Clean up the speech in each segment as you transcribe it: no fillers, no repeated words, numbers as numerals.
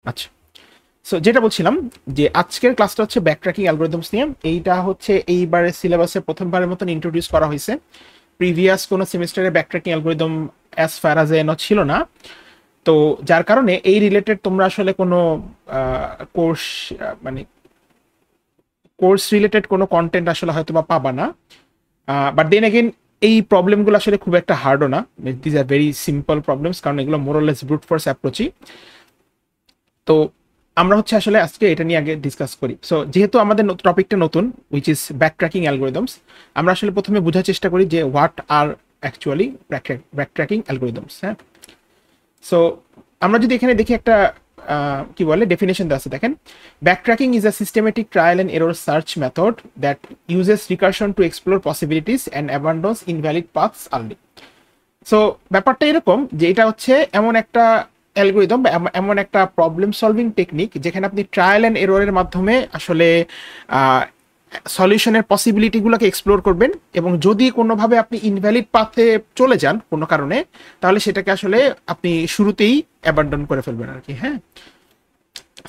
আচ্ছা, সো যেটা বলছিলাম যে আজকের ক্লাসটা হচ্ছে ব্যাকট্র্যাকিং অ্যালগরিদমস নিয়ে। এইটা হচ্ছে এইবারের সিলেবাসে প্রথমবারের মতন ইন্ট্রোডিউস করা হয়েছে। প্রিভিয়াস কোনো সেমিস্টারে backtracking algorithm as far as এনো ছিল না। তো যার কারণে এই রিলেটেড তোমরা আসলে কোনো কোর্স মানে কোর্স রিলেটেড কোনো কন্টেন্ট আসলে হয়তো বা পাবা না। বাট দেন এগেন এই প্রবলেমগুলো আসলে খুব একটা হার্ডও না, these are very simple problems, কারণ এগুলো মোরলেস ব্রুট ফোর্স অ্যাপ্রোচই। তো আমরা হচ্ছে আসলে আজকে এটা নিয়ে আগে ডিসকাস করি। সো যেহেতু আমাদের টপিকটা নতুন, উইচ ইজ ব্যাকট্র্যাকিং অ্যালগরিদমস, আমরা আসলে প্রথমে বোঝার চেষ্টা করি যে what are actually backtracking algorithms. হ্যাঁ, সো আমরা যদি এখানে দেখি একটা কি বলে ডেফিনেশন দেওয়া আছে, দেখেন, backtracking is a systematic trial and error search method that uses recursion to explore possibilities and abandons invalid paths early. So ব্যাপারটা এরকম যে এটা হচ্ছে এমন একটা অ্যালগরিদম বা এমন একটা প্রবলেম সলভিং টেকনিক যেখানে আপনি ট্রায়াল অ্যান্ড এররের মাধ্যমে আসলে সলিউশনের পসিবিলিটিগুলোকে এক্সপ্লোর করবেন, এবং যদি কোনোভাবে আপনি ইনভ্যালিড পাথে চলে যান কোনো কারণে, তাহলে সেটাকে আসলে আপনি শুরুতেই অ্যাবান্ডন করে ফেলবেন আর কি। হ্যাঁ,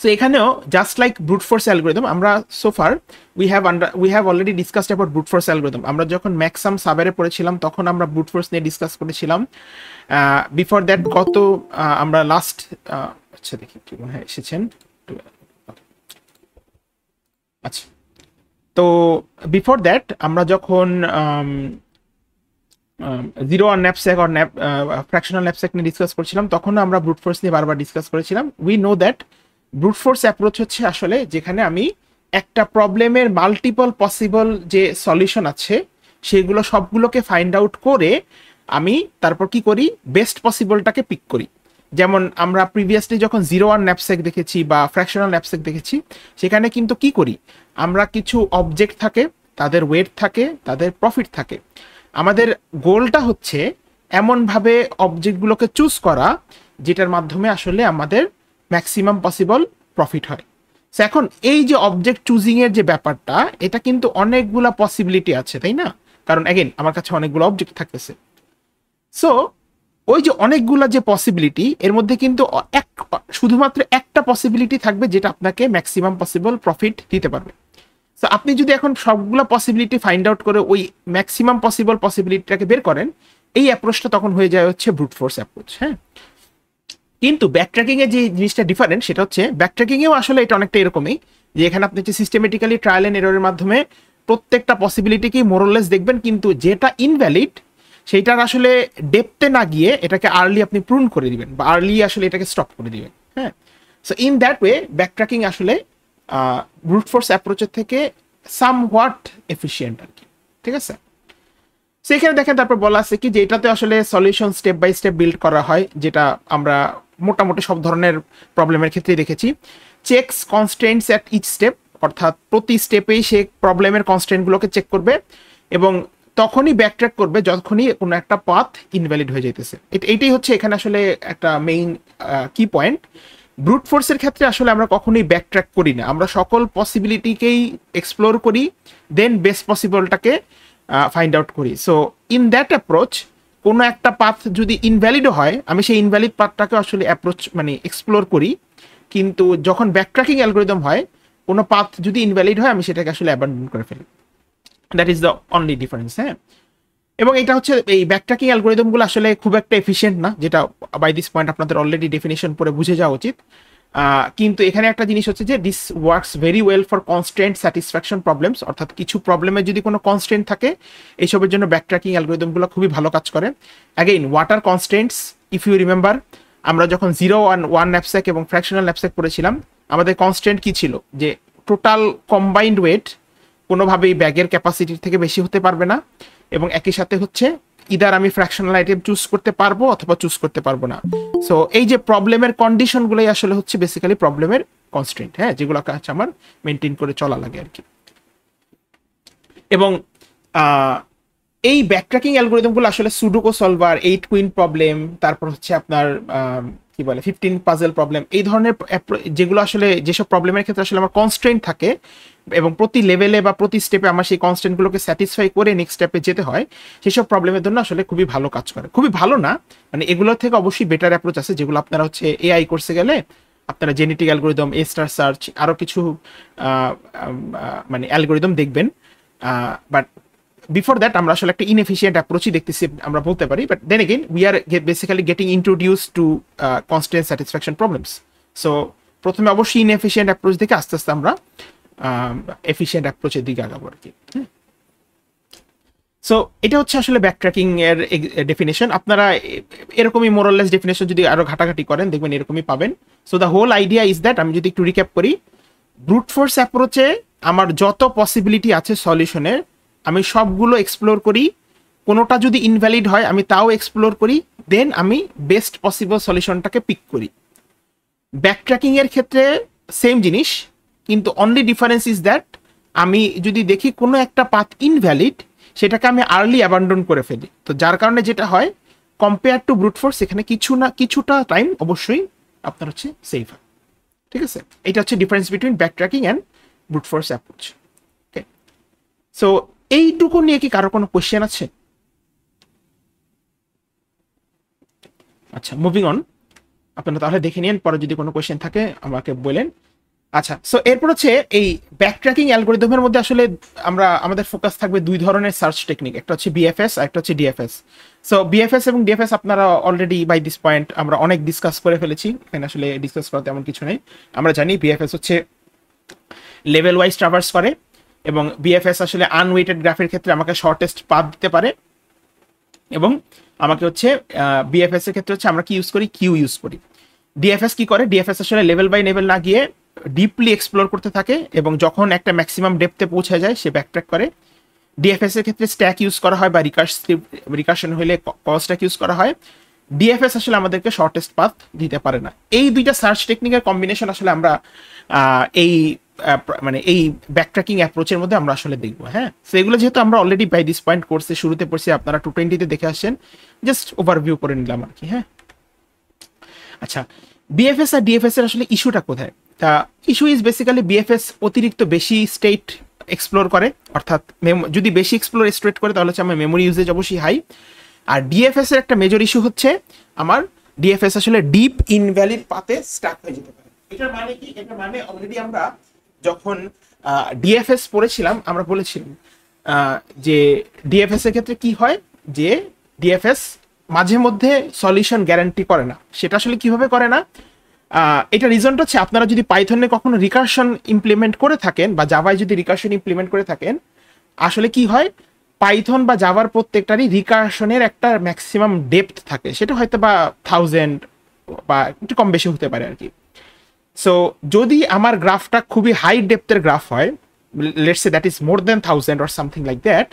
সো এখানেও just like brute force algorithm, আমরা so far we have already discussed about brute force algorithm. আমরা যখন ম্যাক্সাম সাবেরে পড়েছিলাম তখন আমরা ব্রুট ফোর্স নিয়ে ডিসকাস করেছিলাম। বিফোর দ্যাট গত আমরা লাস্ট আচ্ছা দেখি কি মনে হয় এসেছেন। আচ্ছা, তো বিফোর দ্যাট আমরা যখন জিরো আর ন্যাপস্যাক আর ফ্র্যাকশনাল ন্যাপস্যাক নিয়ে ডিসকাস করছিলাম তখন আমরা ব্রুট ফোর্স নিয়ে বারবার ডিসকাস করেছিলাম। We know that brute force approach হচ্ছে আসলে যেখানে আমি একটা প্রবলেমের মাল্টিপল পসিবল যে সলিউশন আছে সেগুলো সবগুলোকে ফাইন্ড আউট করে আমি তারপর কি করি, বেস্ট পসিবলটাকে পিক করি। যেমন আমরা প্রিভিয়াসলি যখন জিরো আর ন্যাপস্যাক দেখেছি বা ফ্র্যাকশনাল ন্যাপস্যাক দেখেছি, সেখানে কিন্তু কি করি, আমরা কিছু অবজেক্ট থাকে, তাদের ওয়েট থাকে, তাদের প্রফিট থাকে। আমাদের গোলটা হচ্ছে এমনভাবে অবজেক্টগুলোকে চুজ করা যেটার মাধ্যমে আসলে আমাদের ম্যাক্সিমাম পসিবল প্রফিট হয়। সো এখন এই যে অবজেক্ট চুজিং এর যে ব্যাপারটা, এটা কিন্তু অনেকগুলা পসিবিলিটি আছে, তাই না? কারণ অ্যাগেন আমার কাছে অনেকগুলো অবজেক্ট থাকতেছে। সো ওই যে অনেকগুলা যে পসিবিলিটি, এর মধ্যে কিন্তু শুধুমাত্র একটা পসিবিলিটি থাকবে যেটা আপনাকে ম্যাক্সিমাম পসিবল প্রফিট দিতে পারবে। তো আপনি যদি এখন সবগুলো পসিবিলিটি ফাইন্ড আউট করে ওই ম্যাক্সিমাম পসিবল পসিবিলিটিটাকে বের করেন, এই অ্যাপ্রোচটা তখন হয়ে যায় হচ্ছে ব্রুট ফোর্স অ্যাপ্রোচ। হ্যাঁ, কিন্তু ব্যাকট্র্যাকিং এর যে জিনিসটা ডিফারেন্ট সেটা হচ্ছে ব্যাকট্র্যাকিং এও আসলে এটা অনেকটা এরকমই, যে এখানে আপনি হচ্ছে সিস্টেমেটিক্যালি ট্রায়াল এন্ড এররের মাধ্যমে প্রত্যেকটা পসিবিলিটিকেই মোরলেস দেখবেন, কিন্তু যেটা ইনভ্যালিড সেইটার আসলে ডেপথে না গিয়ে এটাকে আর্লি আপনি প্রুন করে দিবেন বা আর্লি আসলে এটাকে স্টপ করে দিবেন। হ্যাঁ, so in that way backtracking আসলে ব্রুট ফোর্স অ্যাপ্রোচের থেকে সাম হোয়াট এফিসিয়েন্ট আর কি। ঠিক আছে, সেখানে দেখেন তারপর বলা আছে কি যে এটাতে আসলে solution step by step build করা হয়, যেটা আমরা মোটামুটি সব ধরনের প্রবলেমের ক্ষেত্রেই দেখেছি। Checks constraints at each step, অর্থাৎ প্রতি স্টেপেই সে প্রবলেমের কনস্ট্রেন্টগুলোকে চেক করবে এবং তখনই ব্যাকট্র্যাক করবে যখনই কোনো একটা পাথ ইনভ্যালিড হয়ে যেতেছে। এইটাই হচ্ছে এখানে আসলে একটা মেইন কি পয়েন্ট। ব্রুট ফোর্সের ক্ষেত্রে আসলে আমরা কখনোই ব্যাকট্র্যাক করি না, আমরা সকল পসিবিলিটিকেই এক্সপ্লোর করি, দেন বেস্ট পসিবলটাকে ফাইন্ড আউট করি। সো ইন দ্যাট অ্যাপ্রোচ কোনো একটা পাথ যদি ইনভ্যালিডও হয়, আমি সেই ইনভ্যালিড পাথটাকে আসলে অ্যাপ্রোচ মানে এক্সপ্লোর করি, কিন্তু যখন ব্যাকট্র্যাকিং অ্যালগরিদম হয় কোনো পাথ যদি ইনভ্যালিড হয় আমি সেটাকে আসলে অ্যাবান্ডন করে ফেলি। That is the only difference. হ্যাঁ, এবং এটা হচ্ছে এই ব্যাকট্র্যাকিং অ্যালগরিদমগুলো আসলে খুব একটা এফিসিয়েন্ট না, যেটা বাই দিস পয়েন্ট আপনাদের অলরেডি ডেফিনেশন পরে বুঝে যাওয়া উচিত। কিন্তু এখানে একটা জিনিস হচ্ছে যে this works very well for constraint satisfaction problems, অর্থাৎ কিছু প্রবলেমে যদি কোনো কনস্ট্রেন্ট থাকে এইসবের জন্য ব্যাকট্র্যাকিং অ্যালগরিদমগুলো খুবই ভালো কাজ করে। Again water constraints, if you remember আমরা যখন জিরো ওয়ান ন্যাপস্যাক এবং ফ্র্যাকশনাল ন্যাপস্যাক পড়েছিলাম, আমাদের কনস্ট্রেন্ট কি ছিল যে টোটাল কম্বাইন্ড ওয়েট কোনোভাবেই ব্যাগের ক্যাপাসিটির থেকে বেশি হতে পারবে না, এবং একই সাথে হচ্ছে ইদার আমি ফ্র্যাকশনাল আইটেম চুজ করতে পারবো অথবা চুজ করতে পারবো না। সো এই যে প্রবলেমের কন্ডিশনগুলোই আসলে হচ্ছে বেসিক্যালি প্রবলেমের কনস্ট্রেন্ট, হ্যাঁ, যেগুলোকে হচ্ছে আমার মেনটেন করে চলা লাগে আর কি। এবং এই ব্যাকট্র্যাকিং অ্যালগরিদমগুলো আসলে সুডোকো সলভার, 8 কুইন প্রবলেম, তারপর হচ্ছে আপনার কি বলে 15 পাজল প্রবলেম, এই ধরনের যেগুলো আসলে যেসব প্রবলেমের ক্ষেত্রে আসলে আমার কনস্ট্রেন্ট থাকে এবং প্রতি লেভেলে বা প্রতি স্টেপে আমার সেই কনস্ট্রেন্টগুলোকে স্যাটিসফাই করে নেক্সট স্টেপে যেতে হয়, সেসব প্রবলেমের জন্য আসলে খুবই ভালো কাজ করে। খুবই ভালো না, মানে এগুলোর থেকে অবশ্যই বেটার অ্যাপ্রোচ আছে যেগুলো আপনারা হচ্ছে এআই কোর্সে গেলে আপনারা জেনেটিক অ্যালগোরিদম, এ স্টার সার্চ, আরও কিছু মানে অ্যালগোরিদম দেখবেন। বাট বিফোর দ্যাট আমরা আসলে একটা ইনএফিশিয়েন্ট অ্যাপ্রোচই দেখতেছি আমরা বলতে পারি। But then again we are basically getting introduce to constant satisfaction problems. So প্রথমে অবশ্যই ইনএফিশিয়েন্ট অ্যাপ্রোচ থেকে আস্তে আস্তে আমরা এফিশিয়েন্ট অ্যাপ্রোচের দিকে আগাবো আর কি। সো এটা হচ্ছে আসলে ব্যাকট্র্যাকিং এর ডেফিনেশন। আপনারা এরকমই মোরাললেস ডেফিনেশন যদি আরো ঘাটাঘাটি করেন দেখবেন এরকমই পাবেন। So the whole idea is that, আমি যদি একটু রিক্যাপ করি, ব্রুট ফোর্স অ্যাপ্রোচে আমার যত পসিবিলিটি আছে সলিউশনের আমি সবগুলো এক্সপ্লোর করি, কোনোটা যদি ইনভ্যালিড হয় আমি তাও এক্সপ্লোর করি, দেন আমি বেস্ট পসিবল সলিউশনটাকে পিক করি। ব্যাকট্র্যাকিং এর ক্ষেত্রে সেম জিনিস, কিন্তু অনলি ডিফারেন্স ইজ দ্যাট আমি যদি দেখি কোনো একটা পাথ ইনভ্যালিড সেটাকে আমি আর্লি অ্যাবান্ডন করে ফেলি। তো যার কারণে যেটা হয় কম্পেয়ার টু ব্রুট ফোর্স এখানে কিছুটা টাইম অবশ্যই আপনার হচ্ছে সেভ হয়। ঠিক আছে, এটা হচ্ছে difference between backtracking and brute force approach. Okay, so এইটুকু নিয়ে কি কারো কোনো কোয়েশ্চেন আছে? আচ্ছা, মুভিং অন, আপনারা তাহলে দেখে নিন, পরে যদি কোনো কোয়েশ্চেন থাকে আমাকে বলেন। আচ্ছা, সো এরপর হচ্ছে এই ব্যাকট্র্যাকিং অ্যালগোরিদমের মধ্যে আসলে আমাদের ফোকাস থাকবে দুই ধরনের সার্চ টেকনিক, একটা হচ্ছে বিএফএস আর একটা হচ্ছে ডিএফএস। সো বিএফএস এবং ডিএফএস আপনারা অলরেডি বাই দিস পয়েন্ট আমরা অনেক ডিসকাস করে ফেলেছি, এখানে আসলে ডিসকাস করা তেমন কিছু নেই। আমরা জানি বিএফএস হচ্ছে লেভেল ওয়াইজ ট্রাভার্স করে, এবং বিএফএস আসলে আনওয়েটেড গ্রাফের ক্ষেত্রে আমাকে শর্টেস্ট পাথ দিতে পারে, এবং আমাকে হচ্ছে বিএফএস এর ক্ষেত্রে হচ্ছে আমরা কি ইউজ করি, কিউ ইউজ করি। ডিএফএস কি করে, ডিএফএস আসলে লেভেল বাই লেভেল না গিয়ে ডিপলি এক্সপ্লোর করতে থাকে, এবং যখন একটা ম্যাক্সিমাম ডেপথে পৌঁছে যায় সে ব্যাকট্র্যাক করে। ডিএফএস এর ক্ষেত্রে স্ট্যাক ইউজ করা হয়, বা রিকার্শন হলে কল স্ট্যাক ইউজ করা হয়। ডিএফএস আসলে আমাদেরকে শর্টেস্ট পাথ দিতে পারে না। এই দুইটা সার্চ টেকনিকের কম্বিনেশন আসলে আমরা এই মানে এই ব্যাকট্র্যাকিং অ্যাপ্রোচের মধ্যে আমরা আসলে দেখবো। হ্যাঁ, সো এগুলো যেহেতু আমরা অলরেডি বাই দিস পয়েন্ট কোর্সে শুরুতে পড়ছি, আপনারা 220-তে দেখে আসছেন, জাস্ট ওভারভিউ করে নিলাম আর কি। হ্যাঁ, আচ্ছা, বিএফএস আর ডিএফএস এর আসলে ইস্যুটা কোথায়? তা ইস্যু ইজ বেসিক্যালি বিএফএস অতিরিক্ত বেশি স্টেট এক্সপ্লোর করে, অর্থাৎ যদি বেশি এক্সপ্লোর স্টেট করে তাহলে হচ্ছে আমার মেমোরি ইউজেজ অবশ্যই হাই। আর ডিএফএস এর একটা মেজর ইস্যু হচ্ছে আমার ডিএফএস আসলে ডিপ ইনভ্যালিড পাথে স্টাক হয়ে যেতে পারে। এটার মানে কি? এটার মানে অলরেডি আমরা যখন ডিএফএস পড়েছিলাম আমরা বলেছিলাম যে ডিএফএস এর ক্ষেত্রে কি হয়, যে ডিএফএস মাঝে মধ্যে সলিউশন গ্যারান্টি করে না। সেটা আসলে কিভাবে করে না, এটা রিজনটা হচ্ছে আপনারা যদি পাইথনে কখনো রিকার্শন ইমপ্লিমেন্ট করে থাকেন, বা জাভায় যদি রিকার্শন ইমপ্লিমেন্ট করে থাকেন, আসলে কি হয়, পাইথন বা জাভার প্রত্যেকটারই রিকার্শনের একটা ম্যাক্সিমাম ডেপথ থাকে, সেটা হয়তো বা 1000 বা একটু কম বেশি হতে পারে আর কি। সো যদি আমার গ্রাফটা খুবই হাই ডেপথের গ্রাফ হয়, let's say that is more than 1000 or something like that,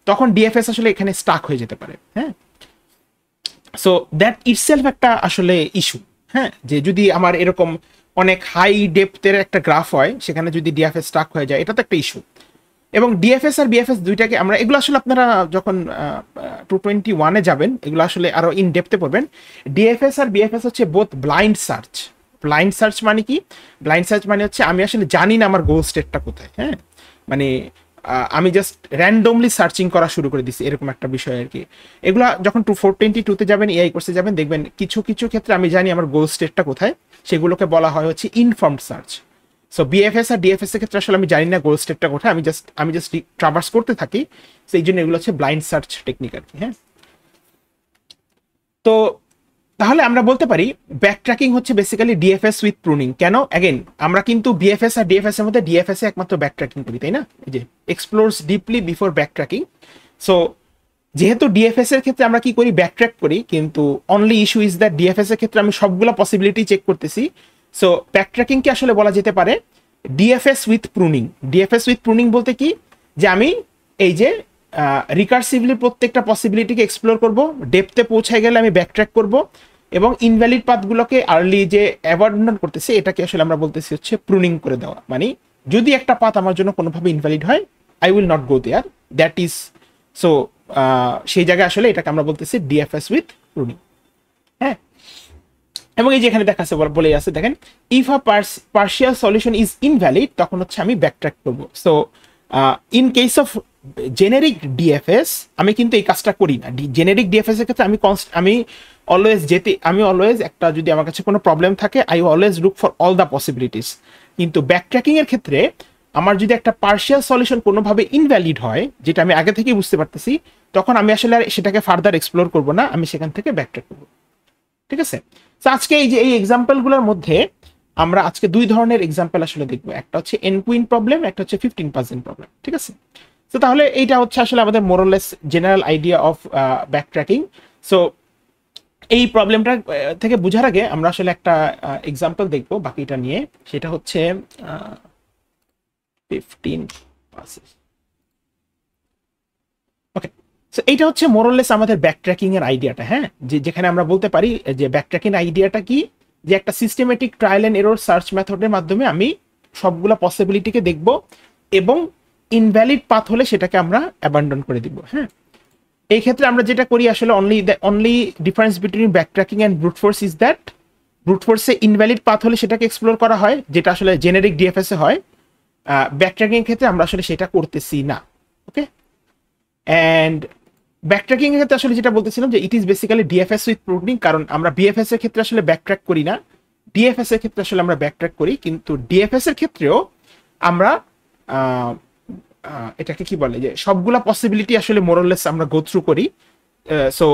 তখন ডিএফএস আসলে এখানে স্টাক হয়ে যেতে পারে। হ্যাঁ, সো দ্যাট ইটসেলফ একটা আসলে ইস্যু। হ্যাঁ, যে যদি আমার এরকম অনেক হাই ডেপথের একটা গ্রাফ হয় সেখানে যদি ডিএফএস স্টাক হয়ে যায়, এটা তো একটা ইস্যু। এবং ডিএফএস আর বিএফএস দুইটাকে আমরা, এগুলো আসলে আপনারা যখন 221-এ যাবেন এগুলো আসলে আরো ইন ডেপথে পড়বেন। ডিএফএস আর বিএফএস হচ্ছে both blind search. Blind search মানে কি? ব্লাইন্ড সার্চ মানে হচ্ছে আমি আসলে জানি না আমার গোল স্টেটটা কোথায়। হ্যাঁ, মানে আমি জাস্ট র্যান্ডমলি সার্চিং করা শুরু করে দিচ্ছি, এরকম একটা বিষয় আর কি। এগুলা যখন 422-তে যাবেন, এআই কোর্সে যাবেন, দেখবেন কিছু কিছু ক্ষেত্রে আমি জানি আমার গোল স্টেটটা কোথায়, সেগুলোকে বলা হয় হচ্ছে ইনফর্মড সার্চ। সো বিএফএস আর ডিএফএস এর ক্ষেত্রে আসলে আমি জানি না গোল স্টেটটা কোথায়, আমি জাস্ট ট্রাভার্স করতে থাকি, সেই জন্য এগুলো হচ্ছে ব্লাইন্ড সার্চ টেকনিক আর কি। হ্যাঁ, তো তাহলে আমরা বলতে পারি ব্যাকট্র্যাকিং হচ্ছে বেসিক্যালি ডিএফএস উইথ প্রুনিং। কেন? অ্যাগেন আমরা কিন্তু বিএফএস আর ডিএফএস এর মধ্যে ডিএফএস এ একমাত্র ব্যাকট্র্যাকিং করি, তাই না? এই যে explores deeply before backtracking. So যেহেতু ডিএফএস এর ক্ষেত্রে আমরা কি করি, ব্যাকট্র্যাক করি, কিন্তু only issue is that DFS এর ক্ষেত্রে আমি সবগুলো পসিবিলিটি চেক করতেছি। সো ব্যাকট্র্যাকিংকে আসলে বলা যেতে পারে DFS with pruning. DFS with pruning বলতে কি, যে আমি এই যে রিকার্সিভলি প্রত্যেকটা পসিবিলিটিকে এক্সপ্লোর করব, ডেপথে পৌঁছায় গেলে আমি ব্যাকট্র্যাক করব, এবং ইনভ্যালিড পাথগুলোকে আর্লি যে অ্যাভয়েড করতেছে এটাকে আসলে আমরা বলতেছি হচ্ছে প্রুনিং করে দেওয়া। মানে যদি একটা পাথ আমার জন্য কোনোভাবে ইনভ্যালিড হয়, I will not go there, that is so সেই জায়গায় আসলে এটাকে আমরা বলতেছি ডিএফএস উইথ প্রুনিং। হ্যাঁ, এবং এই যে এখানে দেখাচ্ছে বলে আছে, দেখেন, if a partial solution is invalid, তখন হচ্ছে আমি ব্যাকট্র্যাক করবো। So in case of generic DFS আমি কিন্তু এই কাজটা করি না। জেনেরিক ডিএফএস এর ক্ষেত্রে আমি অলওয়েজ একটা, যদি আমার কাছে কোনো প্রবলেম থাকে, I always look for all the possibilities. কিন্তু ব্যাকট্র্যাকিং এর ক্ষেত্রে আমার যদি একটা পার্শিয়াল সলিউশন কোনোভাবে ইনভ্যালিড হয়, যেটা আমি আগে থেকেই বুঝতে পারতেছি, তখন আমি আসলে আর সেটাকে ফার্দার এক্সপ্লোর করবো না, আমি সেখান থেকে ব্যাকট্র্যাক করবো। ঠিক আছে? তো আজকে এই যে এই এক্সাম্পলগুলোর মধ্যে আমরা আজকে দুই ধরনের এক্সাম্পল আসলে দেখবো, একটা হচ্ছে এন কুইন প্রবলেম, একটা হচ্ছে 15% প্রবলেম। ঠিক আছে? তো তাহলে এইটা হচ্ছে আসলে আমাদের more or less general idea of backtracking. So এই প্রবলেমটা থেকে বোঝার আগে আমরা আসলে একটা এক্সাম্পল দেখবো বাকিটা নিয়ে, সেটা হচ্ছে 15%। ওকে, সো এইটা হচ্ছে মোরলেস আমাদের ব্যাকট্র্যাকিং এর আইডিয়াটা। হ্যাঁ, যেখানে আমরা বলতে পারি যে ব্যাকট্র্যাকিং আইডিয়াটা কি, যে একটা systematic trial and error search মেথডের মাধ্যমে আমি সবগুলো পসিবিলিটিকে দেখব এবং ইনভ্যালিড পাথ হলে সেটাকে আমরা অ্যাবান্ডন করে দিব। হ্যাঁ, এই ক্ষেত্রে আমরা যেটা করি আসলে only difference between backtracking and brute force is that brute ফোর্সে ইনভ্যালিড পাথ হলে সেটাকে এক্সপ্লোর করা হয়, যেটা আসলে জেনেরিক ডিএফএস এ হয়। ব্যাকট্র্যাকিং এর ক্ষেত্রে আমরা আসলে সেটা করতেছি না। ওকে, অ্যান্ড ব্যাকট্র্যাকিং এর ক্ষেত্রে আসলে যেটা বলতেছিলাম যে it is basically DFS with pruning, কারণ আমরা বিএফএস এর ক্ষেত্রে আসলে ব্যাকট্র্যাক করি না, ডিএফএস এর ক্ষেত্রে আসলে আমরা ব্যাকট্র্যাক করি। কিন্তু ডিএফএস এর ক্ষেত্রেও আমরা এটাকে কি বলে, যে সবগুলা পসিবিলিটি আসলে মোরলেস আমরা গো থ্রু করি। সো